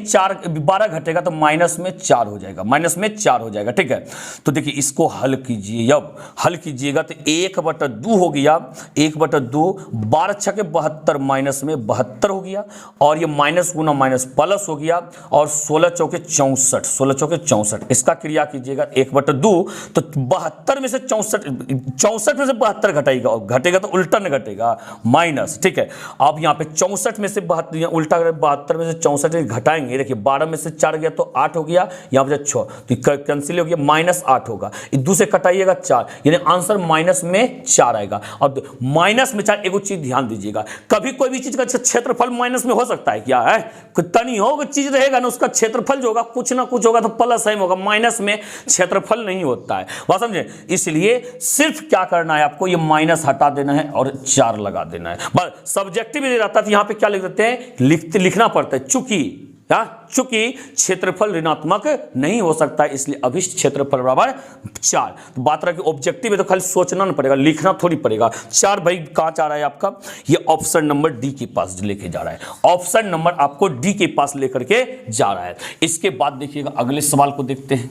12 घटेगा तो माइनस में 4 हो जाएगा, माइनस में 4 हो जाएगा, ठीक है। तो देखिए इसको हल कीजिए, अब हल कीजिएगा तो 1/2 हो गया, 1/2 12 6 के 72, माइनस में 72 हो गया, और ये माइनस गुना माइनस प्लस हो गया, और 16 चौके 64, 16 चौके 64, इसका क्रिया कीजिएगा 1/2, तो 72 में से 64 में से 72 घटाएगा, घटेगा तो उल्टा न घटेगा माइनस, ठीक है। अब यहाँ पे 64 में से 72 उल्टा 72 में से 64 घटाएंगे, देखिए 12 में से 4 गया तो 8 हो गया, यहाँ पे 6 तो कैंसिल हो गया, -8 होगा, दो से कटाइएगा 4, यानी आंसर माइनस में 4 आएगा। अब माइनस में 4, एगो चीज ध्यान दीजिएगा, कभी कोई भी चीज का क्षेत्रफल माइनस में हो सकता है क्या है, तनी होगा चीज रहेगा ना, उसका क्षेत्रफल जो होगा कुछ ना कुछ होगा तो प्लस साइन होगा, माइनस में क्षेत्रफल नहीं होता है, बात समझे। इसलिए सिर्फ क्या करना है आपको, ये माइनस हटा देना है और 4 लगा देना है, बस। सब्जेक्टिव यदि रहता तो यहाँ पे क्या लिख देते हैं, लिखना पड़ता है चूंकि क्षेत्रफल ऋणात्मक नहीं हो सकता है, इसलिए अभिष्ट क्षेत्रफल बराबर 4। तो बात रहा कि ऑब्जेक्टिव है तो खाली सोचना नहीं पड़ेगा, लिखना थोड़ी पड़ेगा। 4 भाई कहाँ जा रहा है आपका, ये ऑप्शन नंबर डी के पास लेके जा रहा है, ऑप्शन नंबर आपको डी के पास लेकर के जा रहा है। इसके बाद देखिएगा अगले सवाल को देखते हैं।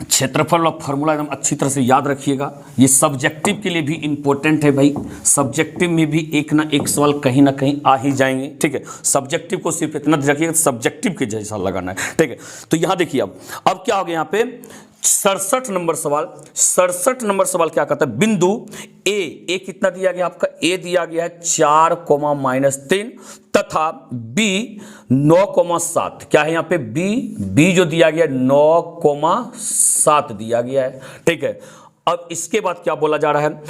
क्षेत्रफल और फॉर्मूला एकदम अच्छी तरह से याद रखिएगा, ये सब्जेक्टिव के लिए भी इंपॉर्टेंट है भाई, सब्जेक्टिव में भी एक ना एक सवाल कहीं ना कहीं आ ही जाएंगे, ठीक है। सब्जेक्टिव को सिर्फ इतना रखिएगा सब्जेक्टिव के जैसा लगाना है, ठीक है। तो यहाँ देखिए अब क्या हो गया, यहाँ पे 67 नंबर सवाल, 67 नंबर सवाल क्या कहता है, बिंदु ए कितना दिया गया आपका, ए दिया गया है 4, तथा बी 9, क्या है यहाँ पे बी जो दिया गया 9, दिया गया है, ठीक है। अब इसके बाद क्या बोला जा रहा है,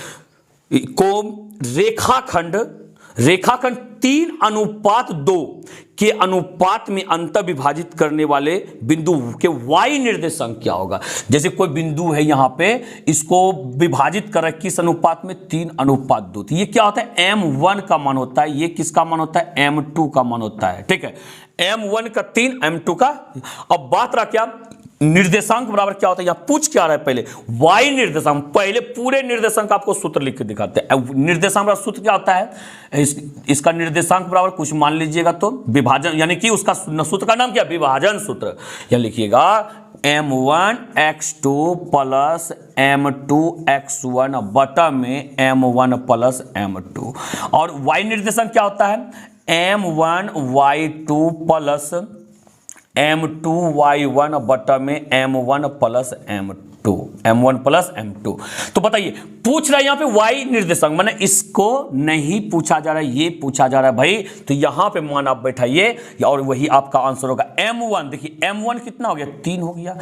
रेखाखंड 3:2 के अनुपात में अंतर विभाजित करने वाले बिंदु के y निर्देशांक क्या होगा। जैसे कोई बिंदु है यहाँ पे, इसको विभाजित कर रहा है किस अनुपात में, 3:2, तो ये क्या होता है m1 का मान होता है, ये किसका मान होता है m2 का मान होता है, ठीक है। m1 का 3, m2 का। अब बात रहा क्या, निर्देशांक बराबर क्या होता है, यहां पूछ क्या रहा है, पहले y निर्देशांक, पहले पूरे निर्देशांक आपको सूत्र लिख के दिखाते हैं। निर्देशांक बराबर सूत्र क्या होता है, इसका निर्देशांक बराबर कुछ मान लीजिएगा तो विभाजन, यानी कि उसका सूत्र का नाम क्या, विभाजन सूत्र। यहां लिखिएगा m1x2 प्लस m2x1 बटा में m1 प्लस m2, और y निर्देशांक क्या होता है, m1y2 प्लस m2y1 बटा में m1 प्लस m2। तो बताइए पूछ रहा है यहाँ पे y निर्देशांक, माने इसको नहीं पूछा जा रहा है, ये पूछा जा रहा है भाई, तो यहां पे मान आप बैठाइए और वही आपका आंसर होगा m1। देखिए m1 कितना हो गया, 3 हो गया,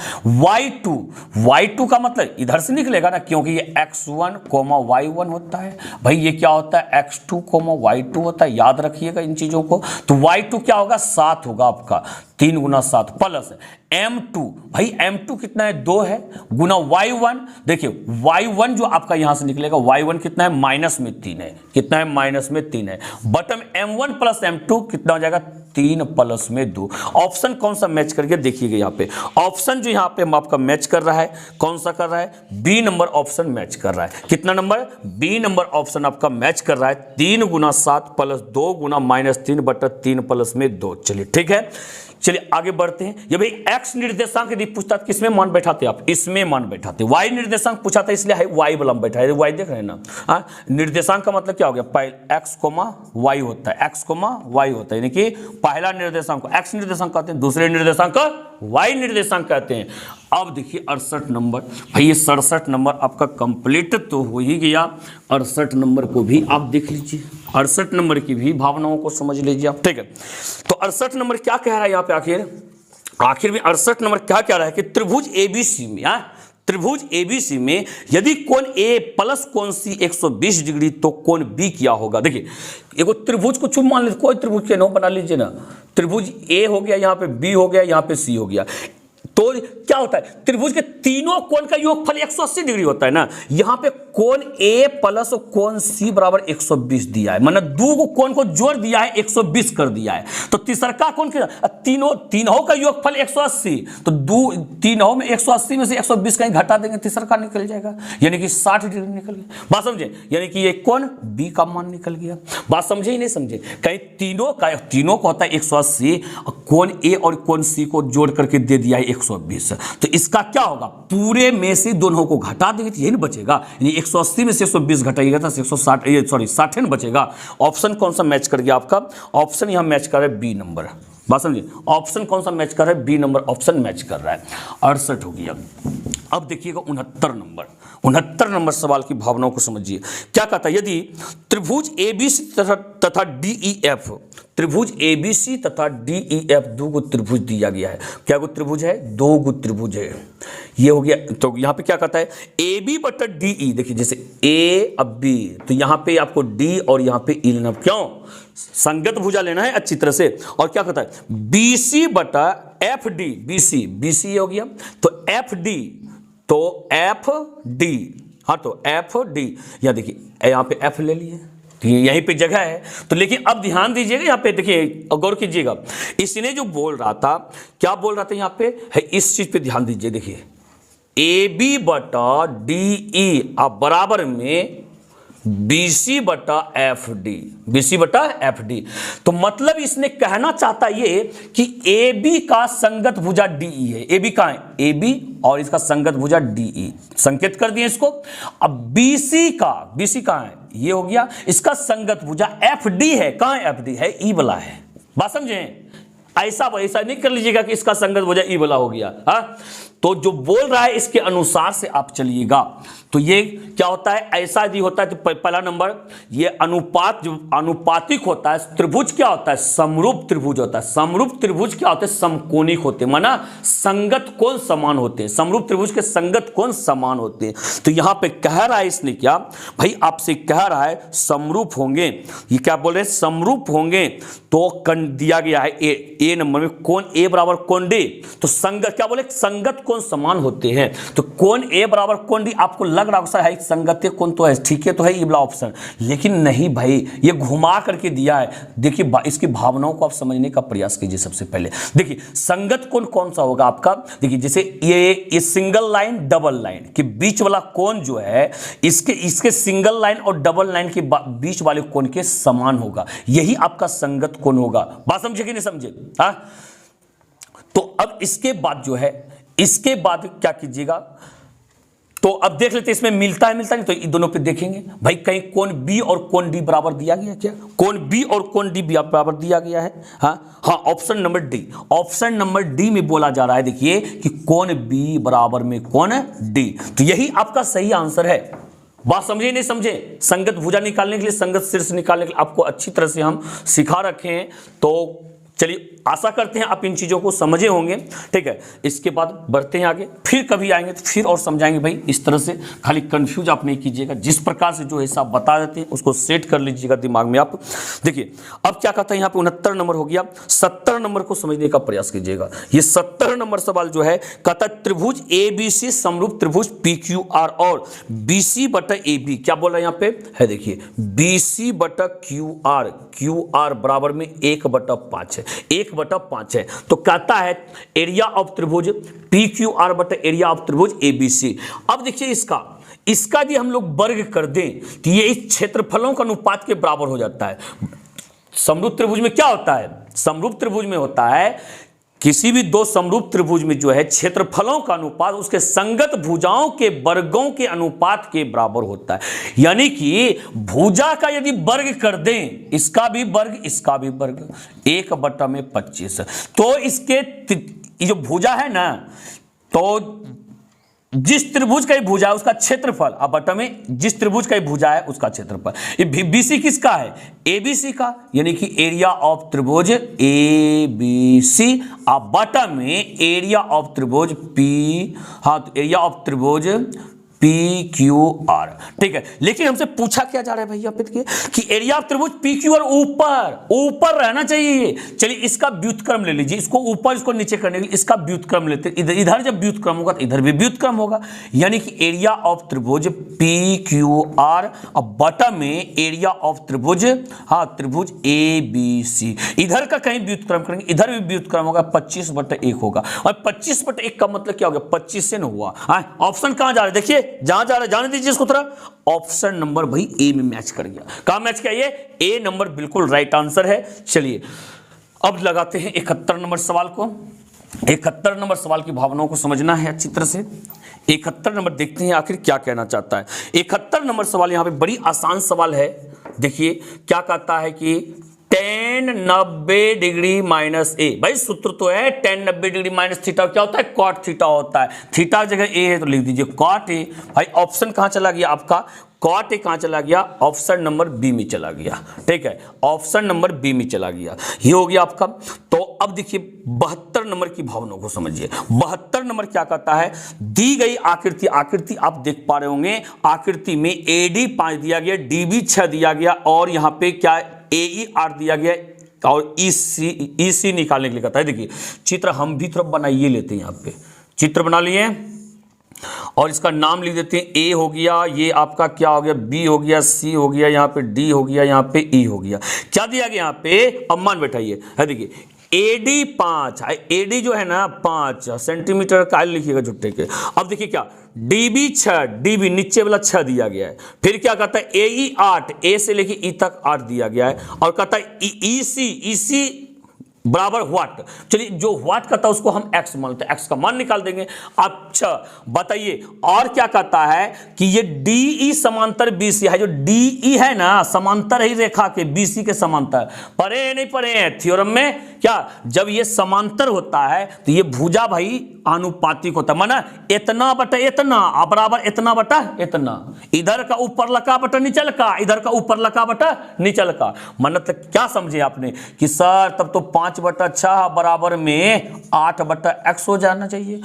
y2 का मतलब इधर से निकलेगा ना, क्योंकि ये x1, y1 होता है भाई, ये क्या होता है x2, y2 होता है, याद रखिएगा इन चीजों को। तो y2 क्या होगा, 7 होगा आपका, 3 गुना 7 प्लस m2, भाई m2 कितना है, 2 है, गुना y1, देखिए y1 जो आपका यहां से निकलेगा, y1 कितना है, माइनस में 3 है, कितना है, माइनस में 3 है, बटम m1 प्लस m2 कितना हो जाएगा, 3 प्लस में 2। ऑप्शन कौन सा मैच करके देखिएगा, यहाँ पे ऑप्शन जो यहाँ पे आपका मैच कर रहा है, कौन सा कर रहा है, बी नंबर ऑप्शन मैच कर रहा है। कितना नंबर, बी नंबर ऑप्शन आपका मैच कर रहा है, 3 गुना 7 प्लस 2 गुना -3 बटा 3 प्लस में 2। चलिए ठीक है, चलिए आगे बढ़ते हैं। ये भाई x निर्देशांक यदि पूछता किसमें मान बैठाते आप, इसमें मान बैठाते। y निर्देशांक पूछा था इसलिए y वाला बैठा है, y देख रहे हैं ना। निर्देशांक का मतलब क्या हो गया, पहले x, y होता है, x, y होता है, यानी कि पहला निर्देशांक को x निर्देशांक कहते हैं, दूसरे निर्देशांक का y निर्देशांक कहते हैं। अब देखिए 68 नंबर, भाई ये 67 नंबर आपका कंप्लीट तो हो ही गया, 68 नंबर को भी आप देख लीजिए, 68 नंबर की भी भावनाओं को समझ लीजिए आप, ठीक है। तो 68 नंबर क्या कह रहा है यहाँ पे, आखिर में 68 नंबर क्या कह रहा है कि त्रिभुज एबीसी में, त्रिभुज एबीसी में यदि कोण ए प्लस कोण सी 120 डिग्री तो कोण बी क्या होगा। देखिए एगो त्रिभुज को चुप मान लीजिए, कोई त्रिभुज के नाम बना लीजिए ना, त्रिभुज ए हो गया, यहाँ पे बी हो गया, यहाँ पे सी हो गया। तो क्या होता है, त्रिभुज के तीनों कोण का योगफल 180 डिग्री होता है ना। यहां पे कोण ए प्लस कोण सी बराबर 120 दिया है, मतलब दो कोण को जोड़ दिया है, 120 कर दिया है। तो तीसरका कोण तीनों का योगफल 180, तो तीनों में 180 में से 120 कहीं घटा देंगे, तीसरका निकल जाएगा, यानी कि 60 डिग्री निकल गया। बात समझे, यानी कि ये कोण बी का मान निकल गया। बात समझे ही नहीं समझे, कहीं तीनों का होता है 180, कोण ए और कोण सी को जोड़ करके दे दिया है 120, तो इसका क्या होगा, पूरे में से दोनों को घटा देंगे तो यही नहीं बचेगा, यानी 180 में से 120 घटाइएगा तो 60 नहीं बचेगा। ऑप्शन कौन सा मैच कर गया आपका, ऑप्शन यहां मैच कर रहा है बी नंबर। बात समझिए, ऑप्शन कौन सा मैच कर रहा है, बी नंबर ऑप्शन मैच कर रहा है। 68 हो गया। अब देखिएगा 69 नंबर सवाल की भावनाओं को समझिए। क्या कहता है, यदि त्रिभुज एबीसी तथा डीईएफ, त्रिभुज एबीसी तथा डीईएफ दो गो त्रिभुज दिया गया है। क्या गो त्रिभुज है, दो गो त्रिभुज है, ये हो गया। तो यहां पे क्या कहता है, ए बी बटा डीई, देखिए जैसे ए अब बी, तो यहां पे आपको डी और यहां पे ई लेना, क्यों, संगत भुजा लेना है अच्छी तरह से। और क्या कहता है, बीसी बटा एफ डी, बीसी हो गया, तो एफ डी, तो एफ डी, हाँ तो एफ डी, यहां देखिए यहां पे एफ ले लिए, तो यहीं पे जगह है। तो लेकिन अब ध्यान दीजिएगा, यहाँ पे देखिए गौर कीजिएगा, इसने जो बोल रहा था, क्या बोल रहा था यहाँ पे है, इस चीज पे ध्यान दीजिए। देखिए ए बी बटा डी ई अब बराबर में बीसी बटा एफ डी, बीसी बटा एफ डी। तो मतलब इसने कहना चाहता ये कि ए बी का संगत भुजा डीई है, ए बी का है, ए बी और इसका संगत भुजा डीई, संकेत कर दिए इसको। अब बीसी का है, ये हो गया, इसका संगत भुजा एफ डी है, कहां एफ डी है, ई वाला है। बात समझे, ऐसा वैसा नहीं कर लीजिएगा कि इसका संगत भुजा ई वाला हो गया। हाँ, तो जो बोल रहा है इसके अनुसार से आप चलिएगा। तो ये क्या होता है, ऐसा यदि होता है तो पहला नंबर, ये अनुपात जो अनुपातिक होता है, त्रिभुज क्या होता है, समरूप त्रिभुज होता है। समरूप त्रिभुज क्या होते हैं, समकोणिक होते हैं, माना संगत कोण समान होते हैं, समरूप त्रिभुज के संगत कोण समान होते हैं। तो यहां पे कह रहा है इसने क्या भाई, आपसे कह रहा है समरूप होंगे, ये क्या बोल रहे हैं, समरूप होंगे। तो दिया गया है ए नंबर में कोण ए बराबर कोण डी, तो संगत क्या बोले, संगत कोण समान होते हैं। तो कोण ए बराबर कोण डी, आपको लग रहा है संगत कोण तो है, ठीक है, तो है ये वाला ऑप्शन, लेकिन नहीं भाई, ये घुमा करके दिया है। देखिए इसकी भावनाओं को आप समझने का प्रयास कीजिए। सबसे पहले देखिए संगत कोण कौन सा होगा आपका, देखिए जैसे ये सिंगल लाइन डबल लाइन के बीच वाला कोण जो है, इसके सिंगल लाइन और डबल लाइन के बीच वाले कोण के समान होगा, यही आपका संगत कोण होगा। बात समझे कि नहीं समझे, हाँ। तो अब इसके बाद जो है, इसके बाद क्या कीजिएगा, तो अब देख लेते इसमें मिलता है नहीं, तो इन दोनों पे देखेंगे भाई, कहीं कोण बी और कोण डी बराबर दिया गया क्या, कोण बी और कोण डी बराबर दिया गया है। हाँ, option number D, option number D में बोला जा रहा है, देखिए कि कोण बी बराबर में कोण डी, तो यही आपका सही आंसर है। बात समझे नहीं समझे, संगत भुजा निकालने के लिए, संगत शीर्ष निकालने के लिए आपको अच्छी तरह से हम सिखा रखे हैं। तो चलिए आशा करते हैं आप इन चीज़ों को समझे होंगे, ठीक है। इसके बाद बढ़ते हैं आगे, फिर कभी आएंगे तो फिर और समझाएंगे भाई। इस तरह से खाली कंफ्यूज आप नहीं कीजिएगा, जिस प्रकार से जो हिसाब बता देते हैं उसको सेट कर लीजिएगा दिमाग में आप। देखिए अब क्या कहता है यहाँ पे 69 नंबर हो गया, 70 नंबर को समझने का प्रयास कीजिएगा। ये 70 नंबर सवाल जो है, कहता त्रिभुज ए बी सी समरूप त्रिभुज पी क्यू आर और बी सी बटा ए बी, क्या बोल रहा है यहाँ पे है, देखिए बी सी बटा क्यू आर बराबर में 1/5 है, 1/5 है। तो कहता है एरिया ऑफ त्रिभुज पी क्यू आर बटा एरिया ऑफ त्रिभुज एबीसी। अब देखिए इसका यदि हम लोग वर्ग कर दें तो ये इस क्षेत्रफलों का अनुपात के बराबर हो जाता है। समरूप त्रिभुज में क्या होता है, समरूप त्रिभुज में होता है, किसी भी दो समरूप त्रिभुज में जो है क्षेत्रफलों का अनुपात उसके संगत भुजाओं के वर्गों के अनुपात के बराबर होता है। यानी कि भुजा का यदि वर्ग कर दें, इसका भी वर्ग इसका भी वर्ग, 1/25, तो इसके जो भुजा है ना, तो जिस त्रिभुज का भुजा है उसका क्षेत्रफल, अब बटा में जिस त्रिभुज का भुजा है उसका क्षेत्रफल। ये बीसी किसका है, एबीसी का, यानी कि एरिया ऑफ त्रिभुज एबीसी, अब बटा में एरिया ऑफ त्रिभुज पी, हाँ तो एरिया ऑफ त्रिभुज पी क्यू आर, ठीक है। लेकिन हमसे पूछा क्या जा रहा है भैया देखिए कि एरिया ऑफ त्रिभुज पी क्यू आर ऊपर ऊपर रहना चाहिए। चलिए इसका व्युत्क्रम ले लीजिए, इसको ऊपर इसको नीचे करने के लिए इसका व्युत्क्रम लेते हैं। इधर जब व्युत्क्रम होगा तो इधर भी व्युत्क्रम होगा, यानी कि एरिया ऑफ त्रिभुज पी क्यू आर और बटन में एरिया ऑफ त्रिभुज, हाँ त्रिभुज ए बी सी, इधर का कहीं व्युत्क्रम करेंगे इधर भी व्युत्क्रम होगा, 25/1 होगा। और 25/1 का मतलब क्या हो गया, 25 से न हुआ। ऑप्शन कहां जा रहा है देखिए, जहां जा रहा है जाने दीजिए इसको तरह। ऑप्शन नंबर भाई ए में मैच कर गया। कहां मैच किया, ये ए नंबर बिल्कुल राइट आंसर है। चलिए अब लगाते हैं 71 नंबर सवाल को। 71 नंबर सवाल की भावनाओं को समझना है अच्छी तरह से। 71 नंबर देखते हैं आखिर क्या कहना चाहता है। 71 नंबर सवाल यहां पे बड़ी आसान सवाल है। देखिए क्या कहता है कि tan 90 डिग्री माइनस ए, भाई सूत्र तो है tan 90 डिग्री माइनस थीटा क्या होता है, कॉट थीटा होता है। थीटा जगह ए है तो लिख दीजिए कॉट ए। भाई ऑप्शन कहां चला गया आपका, कॉट ए कहां चला गया, ऑप्शन नंबर बी में चला गया, ठीक है ऑप्शन नंबर बी में चला गया। ये हो गया आपका। तो अब देखिए 72 नंबर की भावनाओं को समझिए। 72 नंबर क्या कहता है, दी गई आकृति, आकृति आप देख पा रहे होंगे, आकृति में एडी 5 दिया गया, डीबी 6 दिया गया और यहां पे क्या AE 8 दिया गया और EC निकालने के लिए कहता है। देखिए चित्र हम भी थोड़ा बनाइए लेते हैं, यहाँ पे चित्र बना लिए और इसका नाम लिख देते हैं। A हो गया, ये आपका क्या हो गया, B हो गया, C हो गया, यहाँ पे D हो गया, यहाँ पे E हो गया। क्या दिया गया यहाँ पे, अब मान बैठाइए है। देखिए AD 5, AD जो है ना 5 सेंटीमीटर का लिखिएगा जुट्टे के। अब देखिए क्या DB 6, DB नीचे वाला 6 दिया गया है। फिर क्या कहता है AE 8, A से लेके E तक 8 दिया गया है और कहता है EC बराबर व्हाट। चलिए जो व्हाट कहता है उसको हम x मानते हैं, x का मान निकाल देंगे। अच्छा बताइए और क्या कहता है कि ये DE समांतर BC है, जो DE है ना समांतर ही रेखा के BC के समांतर। पढ़े हैं नहीं पढ़े हैं थ्योरम में, क्या जब ये समांतर होता है तो ये भुजा भाई आनुपातिक होता है, माना इतना बटा इतना बराबर इतना बटा इतना, इधर का ऊपर लका बटा नीचल का, इधर का ऊपर लका बटा नीचल का। मतलब क्या समझे आपने कि सर तब तो 5/6 बराबर में 8/x हो जाना चाहिए।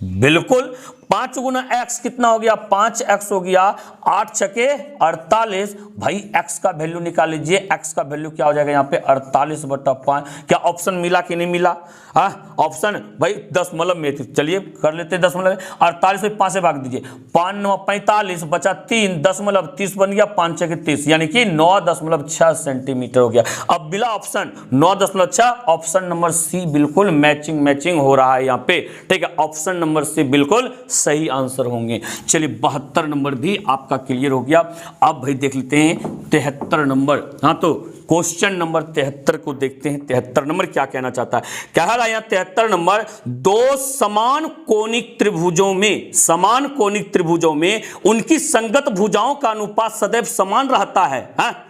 बिल्कुल 5 गुना x कितना हो गया, 5x हो गया, 8 छके 48। भाई x का वैल्यू निकाल लीजिए, x का वैल्यू क्या हो जाएगा यहाँ पे 48/5। क्या ऑप्शन मिला कि नहीं मिला, हाँ ऑप्शन भाई दशमलव में, चलिए कर लेते हैं दशमलव। 48 में 5 से भाग दीजिए, 5 9 45 बचा 3 दशमलव 30 बन गया, 5 6 30 यानी कि 9.6 सेंटीमीटर हो गया। अब बिला ऑप्शन 9.6, ऑप्शन नंबर सी बिल्कुल मैचिंग हो रहा है यहाँ पे, ठीक है ऑप्शन नंबर सी बिल्कुल सही आंसर होंगे। चलिए 72 नंबर भी आपका क्लियर हो गया। अब भाई देख लेते हैं 73 नंबर। हाँ तो क्वेश्चन नंबर 73 को देखते हैं। 73 नंबर क्या कहना चाहता है, कह रहा है यहाँ 73 नंबर, दो समान कोणिक त्रिभुजों में उनकी संगत भुजाओं का अनुपात सदैव समान रहता है। हाँ?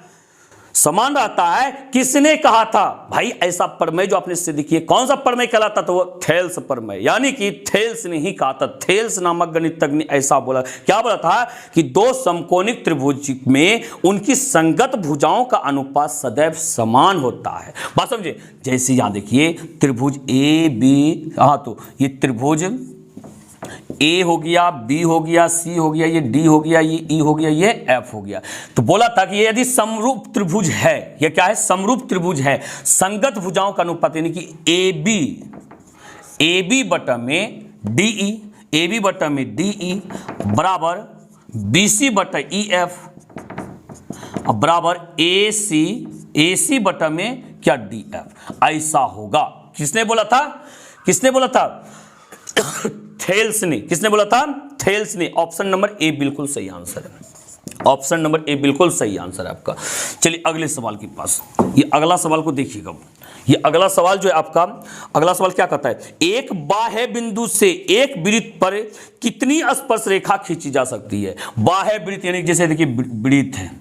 समान रहता है, किसने कहा था भाई ऐसा प्रमेय जो आपने सिद्ध किए, कौन सा प्रमेय कहलाता था, वो थेल्स प्रमेय, यानी कि थेल्स ने ही कहा था। थेल्स नामक गणितज्ञ ने ऐसा बोला, क्या बोला था कि दो समकोणिक त्रिभुज में उनकी संगत भुजाओं का अनुपात सदैव समान होता है। बात समझे, जैसे यहां देखिए त्रिभुज ए बी, हाँ तो ये त्रिभुज ए हो गया, बी हो गया, सी हो गया, ये डी हो गया, ये ई हो गया, ये एफ हो गया। तो बोला था कि ये यदि समरूप त्रिभुज है, ये क्या है समरूप त्रिभुज है, संगत भुजाओं का अनुपात यानी कि ए बी बटा में डीई, ए बी बटा में डीई बराबर बी सी बटा ई एफ बराबर ए सी बटा में क्या डी एफ, ऐसा होगा। किसने बोला था, किसने बोला था थेल्स ने, किसने बोला था थेल्स ने। ऑप्शन नंबर ए बिल्कुल सही आंसर है, ऑप्शन नंबर ए बिल्कुल सही आंसर है आपका। चलिए अगले सवाल के पास, ये अगला सवाल को देखिएगा। ये अगला सवाल जो है आपका, अगला सवाल क्या कहता है, एक बाह्य बिंदु से एक वृत्त पर कितनी स्पर्श रेखा खींची जा सकती है। बाह्य वृत्त यानी जैसे देखिए वृत्त है,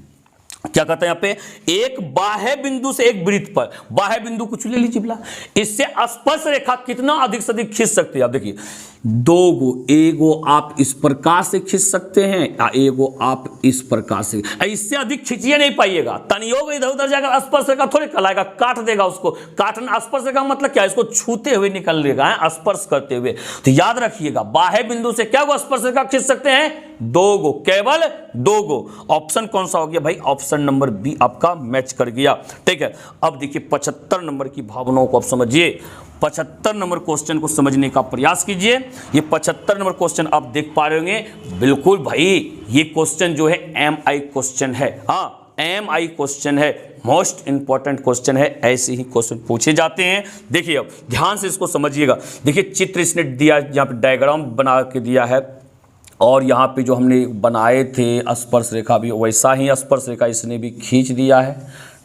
क्या कहता है यहाँ पे, एक बाह्य बिंदु से एक वृत्त पर, बाह्य बिंदु कुछ ले लीजिए, इससे स्पर्श रेखा कितना अधिक से अधिक खींच सकती है। आप देखिए दो गो, एगो आप इस प्रकार से खींच सकते हैं या एगो आप इस प्रकार से, इससे अधिक खींचिए नहीं पाइएगा। तनियोग इधर उधर जाकर स्पर्श रेखा थोड़े कहलाएगा, काट देगा उसको। काटना स्पर्श रेखा मतलब क्या है, इसको छूते हुए निकल लेगा, स्पर्श करते हुए। तो याद रखिएगा बाह्य बिंदु से क्या गो स्पर्श रेखा खींच सकते हैं, दो गो, केवल दो गो। ऑप्शन कौन सा हो गया भाई, ऑप्शन नंबर बी आपका मैच कर गया। ठीक है, अब देखिए 75 नंबर की भावनाओं को आप समझिए। 75 नंबर क्वेश्चन को समझने का प्रयास कीजिए। ये 75 नंबर क्वेश्चन आप देख पा रहे होंगे। बिल्कुल भाई ये क्वेश्चन जो है MI क्वेश्चन है, हाँ MI क्वेश्चन है, मोस्ट इंपॉर्टेंट क्वेश्चन है। ऐसे ही क्वेश्चन पूछे जाते हैं। देखिए अब ध्यान से इसको समझिएगा। देखिए चित्र इसने दिया, यहाँ पे डायग्राम बना के दिया है और यहाँ पे जो हमने बनाए थे स्पर्श रेखा भी वैसा ही स्पर्श रेखा इसने भी खींच दिया है।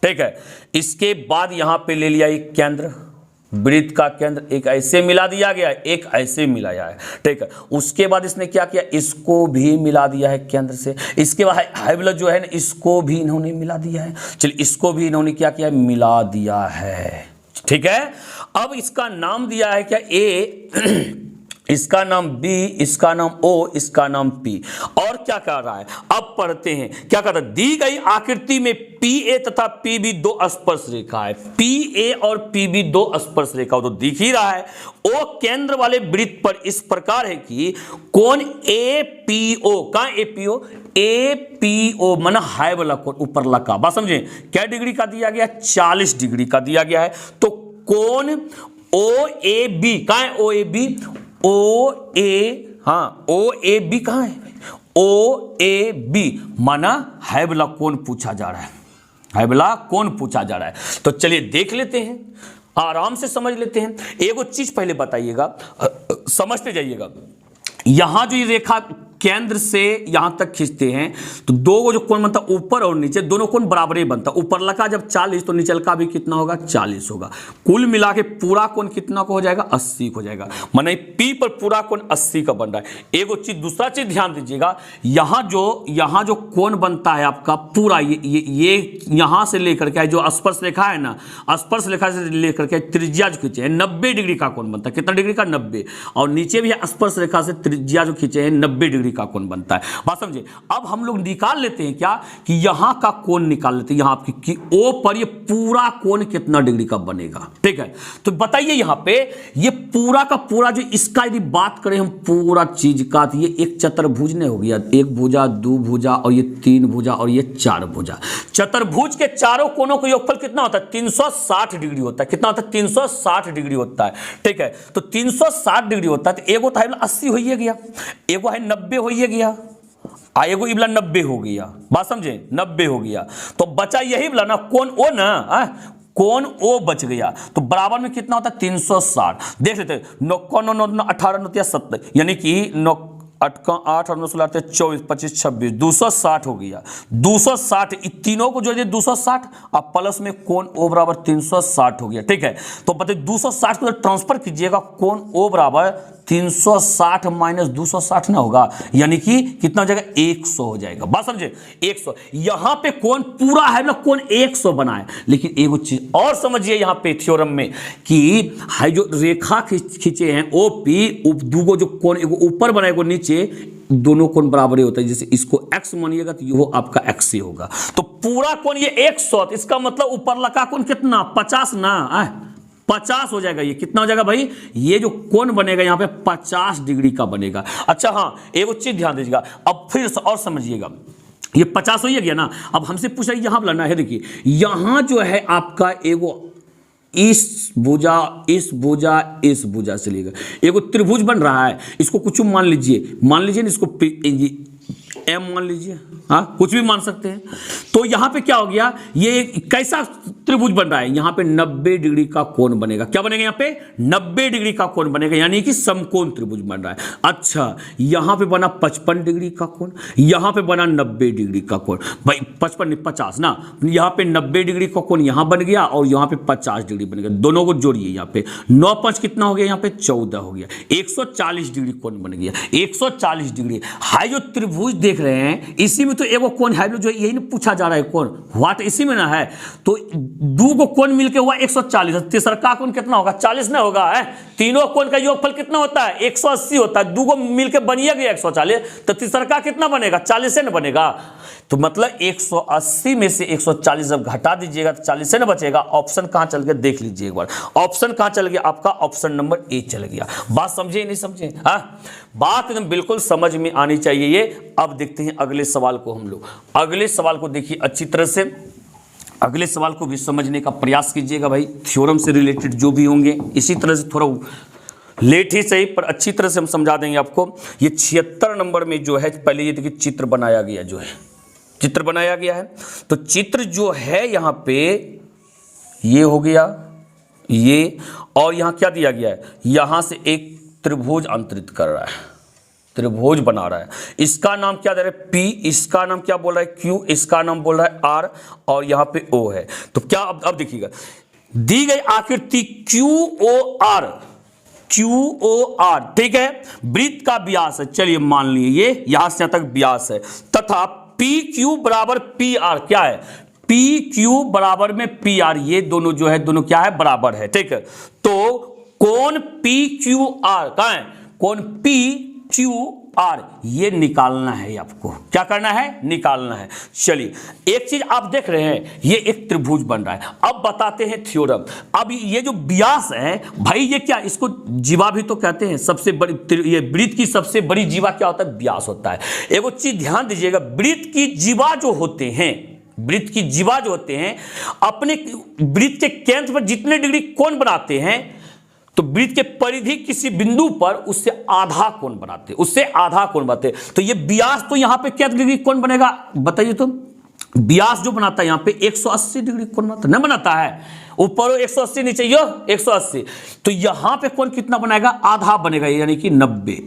ठीक है, इसके बाद यहाँ पे ले लिया एक केंद्र, वृत्त का केंद्र, एक ऐसे मिला दिया गया है, एक ऐसे मिलाया है। ठीक है, उसके बाद इसने क्या किया, इसको भी मिला दिया है केंद्र से। इसके बाद हाइबल जो है ना, इसको भी इन्होंने मिला दिया है। चलिए इसको भी इन्होंने क्या किया, मिला दिया है। ठीक है, अब इसका नाम दिया है क्या, A, इसका नाम B, इसका नाम O, इसका नाम P। और क्या कर रहा है, अब पढ़ते हैं क्या कहता है। दी गई आकृति में PA तथा PB दो स्पर्श रेखा है। PA और PB दो स्पर्श रेखा तो दिख ही रहा है। O केंद्र वाले वृत्त पर इस प्रकार है कि कोण APO, कहां APO, APO माना हाई वाला कोण, ऊपर लगा, बात समझे, क्या डिग्री का दिया गया, 40 डिग्री का दिया गया है। तो कोण OAB, कहां है OAB, OAB कहां है, OAB माना हाइबला कोण पूछा जा रहा है, हाइबला कोण पूछा जा रहा है। तो चलिए देख लेते हैं, आराम से समझ लेते हैं। एगो चीज पहले बताइएगा, समझते जाइएगा। यहां जो ये रेखा केंद्र से यहां तक खींचते हैं तो दो को जो कोण बनता है ऊपर और नीचे, दोनों कोण बराबर ही बनता है। ऊपर लगा जब 40 तो नीचे का भी कितना होगा, 40 होगा। कुल मिला के पूरा कोण कितना को हो जाएगा, 80 को हो जाएगा। माने P पर पूरा कोण 80 का बन रहा है। एगो चीज, दूसरा चीज ध्यान दीजिएगा, यहां जो कोण बनता है आपका पूरा, ये यहां से लेकर के जो स्पर्श रेखा है ना, स्पर्श रेखा से लेकर के त्रिज्या जो खींचे हैं 90 डिग्री का कोण बनता है। कितना डिग्री का, 90। और नीचे भी स्पर्श रेखा से त्रिज्या जो खींचे हैं 90 डिग्री का कोण बनता है, बात समझे। अब हम लोग निकाल लेते हैं क्या, कि यहां का कोण निकाल लेते हैं, यहां आपकी कि O पर ये पूरा कोण कितना डिग्री का बनेगा। ठीक है, तो बताइए यहां पे ये पूरा का पूरा जो इसका यदि बात करें हम पूरा चीज का, तो ये एक चतुर्भुज ने हो गया, एक भुजा, दो भुजा और ये तीन भुजा और ये चार भुजा। चतुर्भुज के चारों कोणों का योगफल कितना होता है, 360 डिग्री होता है। कितना होता है, 360 डिग्री होता है। ठीक है, तो 360 डिग्री होता है, तो एगो था 80 हो गया, एगो है 90 हो गया, एगो इबला 90 हो गया, बात समझे, 90 हो गया। तो बचा यही वाला ना कोण O ना, कोण O बच गया। तो बराबर में कितना होता है, 360। देख लेते हैं, 9 18 9 70, यानी कि 9 8 8 और 9 16 24 25 26 260 हो गया। 260 तीनों को जोड़ दिए 260, अब प्लस में कोण O बराबर 360 हो गया। ठीक है, तो बताइए 260 को ट्रांसफर कीजिएगा, कोण O बराबर 360 माइनस 260 ना होगा, यानी कि कितना हो जाएगा, 100 हो जाएगा। बात समझे, 100। यहां पे कोण पूरा है ना, कोण 100 बना है। लेकिन एगो चीज और समझिए यहां पे थ्योरम में कि हाई जो रेखा खींचे हैं OP, दूगो जो कोण, एगो ऊपर बना एगो नीचे, दोनों कोण बराबर ही होता है। जैसे इसको x मानिएगा तो ये आपका x ही होगा। तो पूरा कोण ये 100, इसका मतलब ऊपर लगा कोण कितना, 50 ना, 50 हो जाएगा। ये कितना हो जाएगा भाई, ये जो कोण बनेगा यहाँ पे 50 डिग्री का बनेगा। अच्छा हाँ, एगो चीज ध्यान दीजिएगा, अब फिर और समझिएगा, ये 50 हो गया ना। अब हमसे पूछा यहां बनाना है, देखिए यहां जो है आपका एगो इस भुजा, इस भुजा, इस भुजा से लेकर एगो त्रिभुज बन रहा है। इसको कुछ मान लीजिए ना, इसको M मान लीजिए, हाँ कुछ भी मान सकते हैं। तो यहां पे क्या हो गया, ये कैसा त्रिभुज बन रहा है, यहां पे 90 डिग्री का कोण बनेगा। क्या बनेगा, यहां पे 90 डिग्री का कोण बनेगा, यानी कि समकोण त्रिभुज बन रहा है। अच्छा, यहां पे बना 55 डिग्री का कोण, यहां पे बना 90 डिग्री का कोण। भाई 55 50 ना, यहां पे 90 डिग्री का कोण यहां बन गया और यहां पे 50 डिग्री बन गया। दोनों को जोड़िए, यहां पे 9 5 कितना हो गया, यहां पे 14 हो गया, 140 डिग्री कोण बन गया। 140 डिग्री हाई जो त्रिभुज देख रहे हैं, इसी में तो एगो कोण है जो यही ना पूछा जा रहा है, कोण व्हाट इसी में ना है, तो दो को कोण मिलके हुआ 140, तीसरा का कोण कितना होगा 40 ना होगा है। तीनों कोण का योगफल कितना होता है 180 होता है, दो को मिलके बनिए गया 140, तो तीसरा का कितना बनेगा 40 से ना बनेगा। तो मतलब 180 में से 140 जब घटा दीजिएगा तो 40 से ना बचेगा। ऑप्शन कहां चल गया देख लीजिए एक बार, ऑप्शन कहां चल गया आपका, ऑप्शन नंबर ए चल गया। बात समझे नहीं समझे? बात एकदम बिल्कुल समझ में आनी चाहिए ये। अब देखते हैं अगले सवाल को हम लोग, अगले सवाल को देखिए अच्छी तरह से, अगले सवाल को भी समझने का प्रयास कीजिएगा भाई। थ्योरम से रिलेटेड जो भी होंगे इसी तरह से, थोड़ा लेट ही सही पर अच्छी तरह से हम समझा देंगे आपको। ये 76 नंबर में जो है, पहले ये देखिए चित्र बनाया गया, जो है चित्र बनाया गया है। तो चित्र जो है यहाँ पे ये हो गया ये, और यहाँ क्या दिया गया है, यहाँ से एक त्रिभुज अंतरित कर रहा है, त्रिभुज बना रहा है। इसका नाम क्या दे रहा है P, इसका नाम क्या बोल रहा है Q, इसका नाम बोल रहा है R, और यहाँ पे O है। तो क्या अब देखिएगा, दी गई आकृति QOR, QOR ठीक है, वृत्त का व्यास है, चलिए मान लिए ये यहां से यहां तक व्यास है, तथा PQ बराबर PR, क्या है PQ बराबर में PR, ये दोनों जो है दोनों क्या है बराबर है, ठीक है। तो कोण PQR कहां है, कोण PQR ये निकालना है आपको, क्या करना है निकालना है। चलिए एक चीज आप देख रहे हैं, ये एक त्रिभुज बन रहा है। अब बताते हैं थ्योरम। अब ये जो व्यास है भाई, ये क्या, इसको जीवा भी तो कहते हैं, सबसे बड़ी, ये वृत्त की सबसे बड़ी जीवा क्या होता है व्यास होता है। एगो चीज ध्यान दीजिएगा, वृत्त की जीवा जो होते हैं, वृत्त की जीवा जो होते हैं, अपने वृत्त के केंद्र पर जितने डिग्री कोण बनाते हैं, तो वृत्त के परिधि किसी बिंदु पर उससे आधा कोण बनाते, उससे आधा कोण बनाते। तो ये व्यास तो यहां पे क्या डिग्री कोण बनेगा बताइए तुम, व्यास जो बनाता है यहां पे 180 डिग्री कोण बनाता नहीं बनाता है, ऊपर 180 नीचे 180, तो यहां पे कोण कितना बनाएगा आधा बनेगा, यानी कि 90,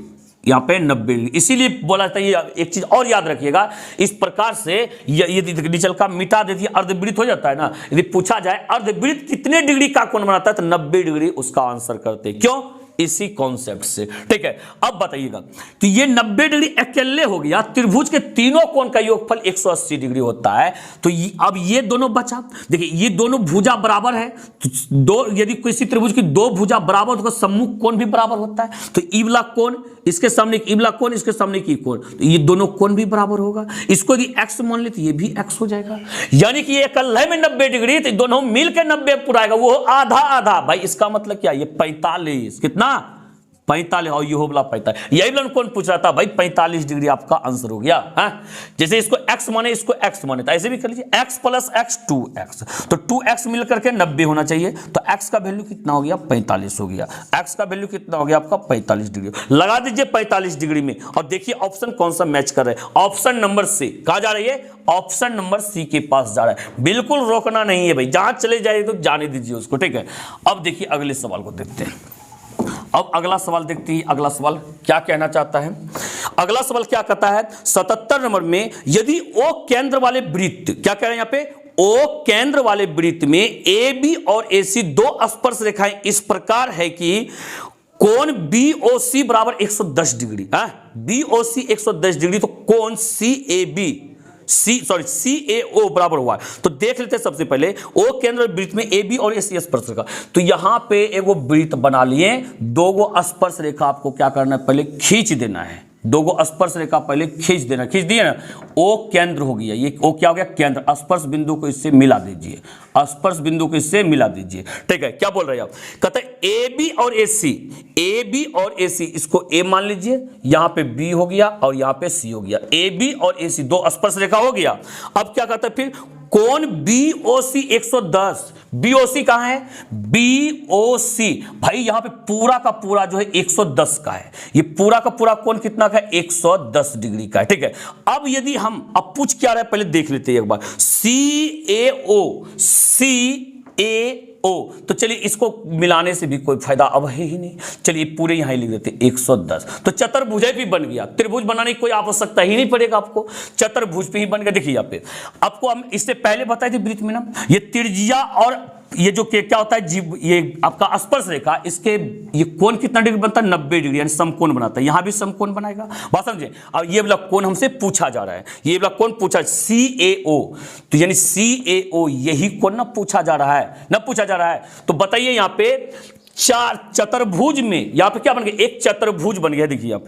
यहाँ पे 90 डिग्री। इसीलिए बोला जाता है, ये एक चीज और याद रखिएगा, इस प्रकार से यदि निचल का मिटा देती है अर्धवृत्त हो जाता है ना, यदि पूछा जाए अर्धवृत्त कितने डिग्री का कोण बनाता है तो 90 डिग्री उसका आंसर करते हैं। क्यों, इसी कॉन्सेप्ट से, ठीक है। अब बताइएगा, तो ये 90 डिग्री अकेले हो गया, त्रिभुज के तीनों कोण का योगफल 180 डिग्री होता है। तो अब ये दोनों बचा, देखिए ये दोनों भुजा बराबर है, तो दो, यदि किसी त्रिभुज की दो भुजा बराबर तो सम्मुख कोण भी बराबर होता है। तो इबला कोण, इसके सामने इबला कोण, इसके सामने की कोण, तो ये दोनों कोण भी बराबर होगा। इसको यदि x मान ले तो ये भी x हो जाएगा, यानी कि ये कल्हे में 90 डिग्री, तो दोनों मिलकर 90 पुराएगा, वो आधा आधा। भाई इसका मतलब क्या, ये 45, कितना 45, और ये हो बोला 45, यही वाला कौन पूछ रहा था भाई, 45 डिग्री आपका आंसर हो गया है। जैसे इसको x माने, इसको x माने, तो ऐसे भी कर लीजिए, x प्लस x 2x, तो 2x मिल करके 90 होना चाहिए। तो x का वैल्यू कितना हो गया 45 हो गया, x का वैल्यू कितना हो गया आपका 45 डिग्री, लगा दीजिए 45 डिग्री में। और देखिए ऑप्शन कौन सा मैच कर रहा है, ऑप्शन नंबर सी। कहां जा रही है, ऑप्शन नंबर सी के पास जा रहा है। बिल्कुल रोकना नहीं है भाई, जहां चले जाए तो जाने दीजिए उसको, ठीक है। अब देखिए अगले सवाल को देखते हैं। अब अगला सवाल देखते हैं, अगला सवाल क्या कहना चाहता है। अगला सवाल क्या कहता है 77 नंबर में, यदि ओ केंद्र वाले वृत्त, क्या कह रहे हैं यहाँ पे, ओ केंद्र वाले वृत्त में ए बी और ए सी दो स्पर्श रेखाएं इस प्रकार है कि कोण बी ओ सी बराबर 110 डिग्री, बी ओ सी 110 डिग्री, तो कोण सी ए बी CAO बराबर हुआ। तो देख लेते हैं सबसे पहले, ओ केंद्र वृत्त में ए बी और ए सी स्पर्श रेखा। तो यहां पे एगो वृत्त बना लिए, दो गो स्पर्श रेखा आपको क्या करना है पहले खींच देना है, दो गो स्पर्श रेखा पहले खींच देना, खींच दिए ना, ओ केंद्र हो गया, ये ओ क्या हो गया केंद्र, स्पर्श बिंदु को इससे मिला दीजिए, स्पर्श बिंदु को इससे मिला दीजिए, ठीक है। क्या बोल रहे हैं आप, कहते हैं ए बी और ए सी, ए बी और ए सी, इसको ए मान लीजिए, यहां पे बी हो गया और यहां पे सी हो गया, ए बी और ए सी दो स्पर्श रेखा हो गया। अब क्या कहते हैं फिर, कोण BOC 110, BOC कहां है, BOC भाई यहां पे पूरा का पूरा जो है 110 का है, ये पूरा का पूरा कोण कितना का है 110 डिग्री का है, ठीक है। अब यदि हम, अब पूछ क्या रहा है पहले देख लेते हैं एक बार, CAO, तो चलिए इसको मिलाने से भी कोई फायदा अब है ही नहीं, चलिए पूरे यहां लिख देते 110, तो चतुर्भुज भी बन गया, त्रिभुज बनाने की कोई आवश्यकता ही नहीं पड़ेगा आपको, चतुर्भुज पे ही बन गया। देखिए यहाँ पे आपको हम इससे पहले बताए थे वृत्त में ना, ये त्रिज्या और ये जो क्या होता है जीव, ये आपका स्पर्श रेखा, इसके ये कोण कितना डिग्री बनता है, 90 डिग्री, यानी समकोण बनाता है। यहां भी समकोण बनाएगा, बात समझे। अब ये वाला कोण हमसे पूछा जा रहा है, ये वाला कोण पूछा CAO, तो यानी CAO यही कोण ना पूछा जा रहा है, ना पूछा जा रहा है। तो बताइए यहां पे चार चतुर्भुज में यहां पे क्या बन गया, एक चतुर्भुज बन गया। देखिए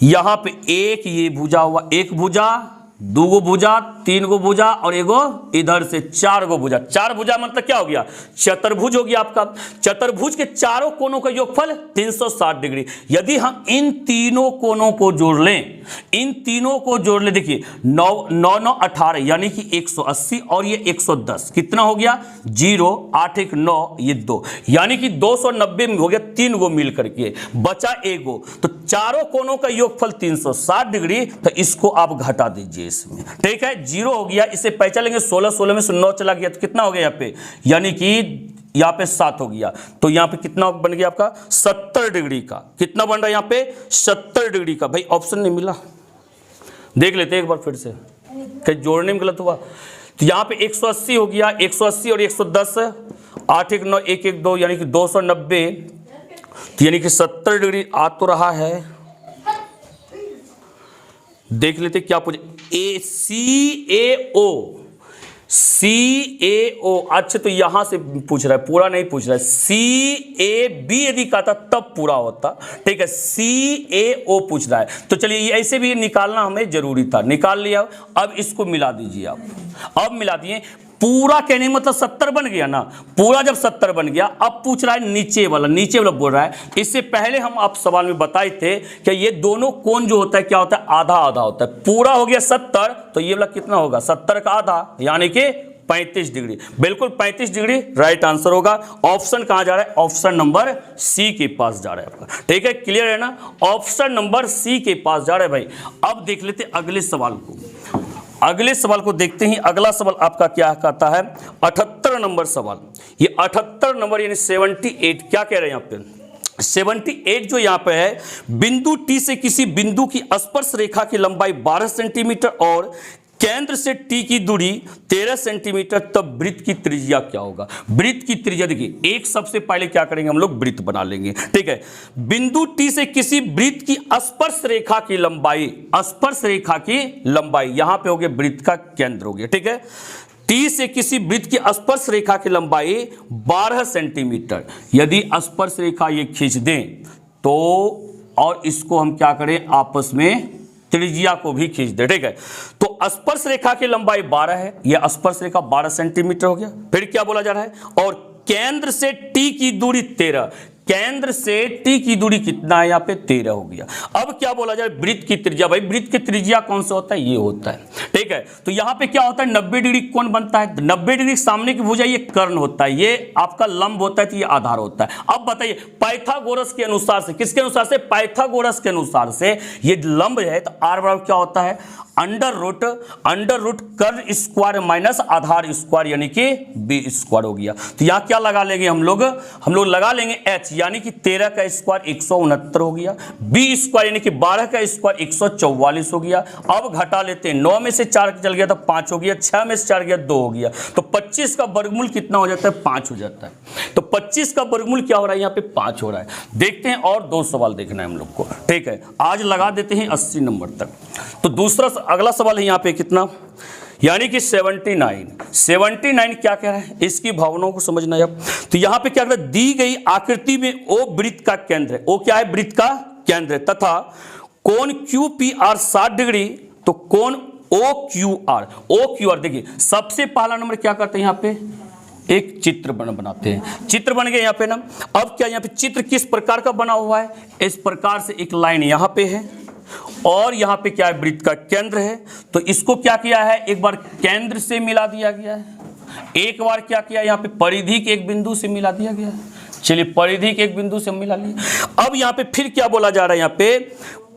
यहां पे एक ये भुजा हुआ, एक भुजा, दो गो भुजा, तीन गो भुजा और एगो इधर से चार गो भुजा। चार भुजा मतलब क्या हो गया, चतुर्भुज हो गया आपका। चतुर्भुज के चारों कोनों का योगफल 360 डिग्री। यदि हम इन तीनों कोनों को जोड़ लें, इन तीनों को जोड़ ले, देखिए 9 9 18 यानी कि 180 और ये 110 कितना हो गया 0, 8 1 9 ये 2 यानी कि 290 में हो गया, 3 गो मिल करके बचा एक गो। तो चारों कोनों का योगफल 360 डिग्री, तो इसको आप घटा दीजिए इसमें, ठीक है। 0 हो गया, इसे पहचान लेंगे 16 16 में से 9 चला गया तो कितना हो गया यहाँ पे, यानी कि यहाँ पे 7 हो गया। तो यहाँ पे कितना बन गया आपका 70 डिग्री का। कितना बन रहा है यहाँ पे 70 डिग्री का। भाई ऑप्शन नहीं मिला, देख लेते एक बार फिर से, कहीं जोड़ने में गलत हुआ। तो यहाँ पे 180 हो गया, 180 और 110, 8 1 9 1 1 2 यानी कि 290, तो यानी कि 70 डिग्री आ तो रहा है। देख लेते क्या पूछे, CAO। अच्छा तो यहां से पूछ रहा है, पूरा नहीं पूछ रहा है। CAB यदि कहता तब पूरा होता, ठीक है। CAO पूछ रहा है, तो चलिए ये ऐसे भी निकालना हमें जरूरी था, निकाल लिया। अब इसको मिला दीजिए आप, अब मिला दिए। पूरा कहने मतलब 70 बन गया ना, पूरा जब 70 बन गया, अब पूछ रहा है नीचे वाला, नीचे वाला बोल रहा है। इससे पहले हम आप सवाल में बताए थे कि ये दोनों कोण जो होता है क्या होता है, आधा आधा होता है। पूरा हो गया 70, तो ये वाला कितना होगा 70 का आधा, यानी कि 35 डिग्री। बिल्कुल 35 डिग्री राइट आंसर होगा। ऑप्शन कहां जा रहा है, ऑप्शन नंबर सी के पास जा रहा है आपका, ठीक है। क्लियर है ना, ऑप्शन नंबर सी के पास जा रहा है भाई। अब देख लेते अगले सवाल को, अगले सवाल को देखते ही। अगला सवाल आपका क्या कहता है, 78 नंबर सवाल। ये 78 नंबर यानी 78 क्या कह रहे हैं यहाँ पे, 78 जो यहाँ पे है, बिंदु T से किसी बिंदु की स्पर्श रेखा की लंबाई 12 सेंटीमीटर और केंद्र से T की दूरी 13 सेंटीमीटर, तब वृत्त की त्रिज्या क्या होगा। वृत्त की त्रिज्या देखिए, एक सबसे पहले क्या करेंगे हम लोग, वृत्त बना लेंगे, ठीक है। बिंदु T से किसी वृत्त की स्पर्श रेखा की लंबाई, स्पर्श रेखा की लंबाई यहां पे हो गया, वृत्त का केंद्र हो गया, ठीक है। T से किसी वृत्त की स्पर्श रेखा की लंबाई 12 सेंटीमीटर। यदि स्पर्श रेखा ये खींच दें तो, और इसको हम क्या करें आपस में त्रिज्या को भी खींच दे, ठीक है। तो स्पर्श रेखा की लंबाई 12 है, यह स्पर्श रेखा 12 सेंटीमीटर हो गया। फिर क्या बोला जा रहा है, और केंद्र से T की दूरी 13, केंद्र से T की दूरी कितना है यहाँ पे 13 हो गया। अब क्या बोला जाए, वृत्त की त्रिज्या। भाई वृत्त की त्रिज्या कौन सा होता है, ये होता है, ठीक है। तो यहाँ पे क्या होता है 90 डिग्री कोण बनता है, 90 डिग्री सामने की भुजा ये कर्ण होता है, ये आपका लंब होता है, तो ये आधार होता है। अब बताइए पाइथागोरस के अनुसार से, किसके अनुसार से, पाइथागोरस के अनुसार से ये लंब है, तो R बराबर क्या होता है, अंडर रूट कर्ण स्क्वायर माइनस आधार स्क्वायर यानी कि बी स्क्वायर हो गया। तो यहाँ क्या लगा लेंगे हम लोग लगा लेंगे H यानी कि 13 का स्क्वायर 169 हो गया, बी स्क्वायर यानी कि 12 का स्क्वायर 144 हो गया। अब घटा लेते हैं, 9 में से 4 चल गया तो 5 हो गया, 6 में से 4 गया 2 हो गया। तो 25 का वर्गमूल कितना हो जाता है, 5 हो जाता है। तो 25 का वर्गमूल क्या हो रहा है, यहाँ पे 5 हो रहा है। देखते हैं और 2 सवाल देखना है हम लोग को, ठीक है। आज लगा देते हैं 80 नंबर तक। तो दूसरा अगला सवाल है यहाँ पे कितना, यानी कि 79 क्या कह रहा है, इसकी भावनाओं को समझना है अब। तो यहाँ पे क्या कहता है, दी गई आकृति में O वृत्त का केंद्र है, O क्या है, वृत्त का केंद्र है, तथा कोण QPR 60 डिग्री, तो कोण OQR देखिए, सबसे पहला नंबर क्या करते हैं यहाँ पे, एक चित्र बनाते हैं। चित्र बन गए यहाँ पे ना। अब क्या यहाँ पे चित्र किस प्रकार का बना हुआ है, इस प्रकार से एक लाइन यहाँ पे है और यहाँ पे क्या है, वृत्त का केंद्र है। तो इसको क्या किया है, एक बार केंद्र से मिला दिया गया है, एक बार क्या किया यहाँ पे परिधि के एक बिंदु से मिला दिया गया है। चलिए परिधि के एक बिंदु से मिला लिया। अब यहाँ पे फिर क्या बोला जा रहा है, यहाँ पे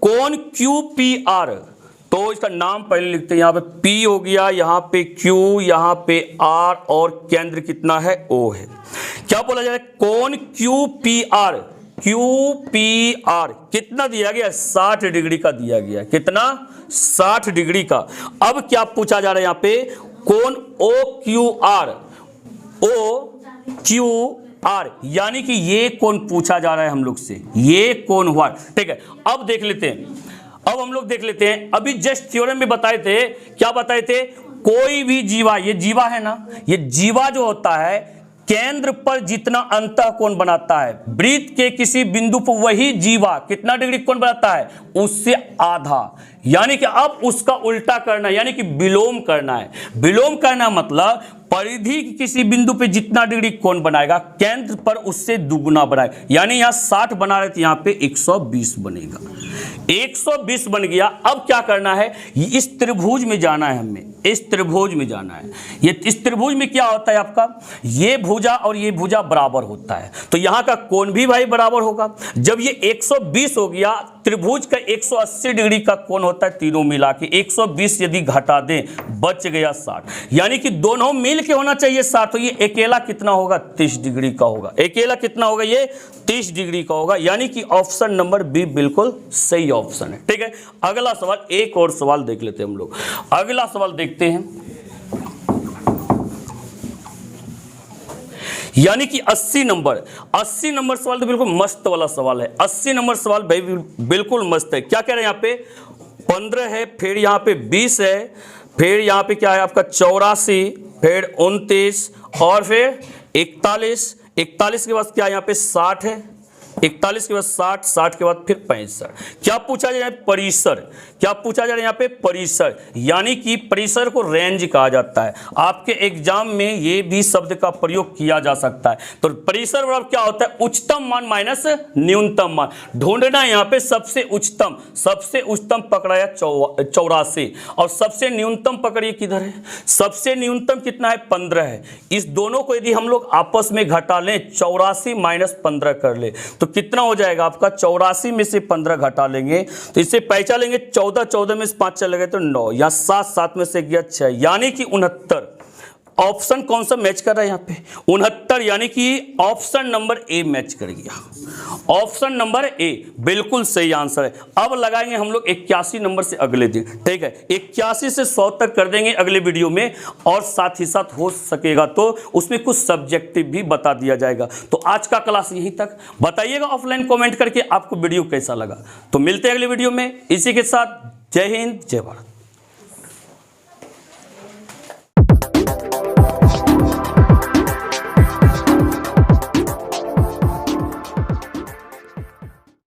कोण QPR, तो इसका नाम पहले लिखते हैं, यहाँ पे P हो गया, यहाँ पे Q, यहाँ पे R और केंद्र कितना है, O है। क्या बोला जा रहा है, कोण QPR कितना दिया गया, 60 डिग्री का दिया गया। कितना, 60 डिग्री का। अब क्या पूछा जा रहा है यहाँ पे, कोण OQR, O क्यू आर, यानी कि ये कोण पूछा जा रहा है हम लोग से, ये कोण हुआ। ठीक है, अब देख लेते हैं, अब हम लोग देख लेते हैं, अभी जस्ट थ्योरम में बताए थे, क्या बताए थे, कोई भी जीवा, ये जीवा है ना, ये जीवा जो होता है केंद्र पर जितना अंतः कोण बनाता है, वृत्त के किसी बिंदु पर वही जीवा कितना डिग्री कोण बनाता है, उससे आधा, यानी कि अब उसका उल्टा करना, यानी कि विलोम करना है। विलोम करना मतलब परिधि की किसी बिंदु पे जितना डिग्री कोण बनाएगा केंद्र पर उससे दुगुना बनाएगा, यानी यहां 60 बना रहे थे, यहां पे 120 बनेगा, 120 बन गया। अब क्या करना है, इस त्रिभुज में जाना है, हमें इस त्रिभुज में जाना है। ये इस त्रिभुज में क्या होता है आपका, ये भुजा और ये भुजा बराबर होता है, तो यहां का कोण भी भाई बराबर होगा। जब ये 120 हो गया, त्रिभुज का 180 डिग्री का कोण होता है तीनों मिला के, 120 यदि घटा दें बच गया 60, यानी कि दोनों मिल के होना चाहिए 60, तो ये अकेला कितना होगा, 30 डिग्री का होगा, अकेला कितना होगा, ये 30 डिग्री का होगा, यानी कि ऑप्शन नंबर बी बिल्कुल सही ऑप्शन है। ठीक है, अगला सवाल, एक और सवाल देख लेते हैं हम लोग, अगला सवाल देखते हैं, यानी कि 80 नंबर सवाल तो बिल्कुल मस्त वाला सवाल है। 80 नंबर सवाल भाई बिल्कुल मस्त है। क्या कह रहे हैं, यहाँ पे 15 है, फिर यहाँ पे 20 है, फिर यहाँ पे क्या है आपका 84, फिर 29 और फिर 41 के बाद क्या यहाँ पे 60 है, 41 के बाद 60, 60 के बाद फिर 65। क्या पूछा जा रहा है, परिसर, क्या पूछा जा रहा है यहाँ पे, परिसर, यानी कि परिसर को रेंज कहा जाता है। आपके एग्जाम में ये भी शब्द का प्रयोग किया जा सकता है। तो परिसर बराबर क्या होता है, उच्चतम मान माइनस न्यूनतम मान, ढूंढना यहाँ पे सबसे उच्चतम पकड़ाया 84 और सबसे न्यूनतम पकड़िए किधर है, सबसे न्यूनतम कितना है, 15 है। इस दोनों को यदि हम लोग आपस में घटा लें, 84 माइनस 15 कर ले तो कितना हो जाएगा आपका, 84 में से 15 घटा लेंगे तो इससे पैसा लेंगे 14 में से 5 चले गए तो 9, या 7 में से गया 6, यानी कि 69। ऑप्शन कौन सा मैच कर रहा है यहाँ पे, 69, यानी कि ऑप्शन नंबर ए मैच कर गया, ऑप्शन नंबर ए बिल्कुल सही आंसर है। अब लगाएंगे हम लोग 81 नंबर से अगले दिन। ठीक है, 81 से 100 तक कर देंगे अगले वीडियो में, और साथ ही साथ हो सकेगा तो उसमें कुछ सब्जेक्टिव भी बता दिया जाएगा। तो आज का क्लास यहीं तक, बताइएगा ऑफलाइन कमेंट करके आपको वीडियो कैसा लगा। तो मिलते हैं अगले वीडियो में, इसी के साथ जय हिंद जय भारत।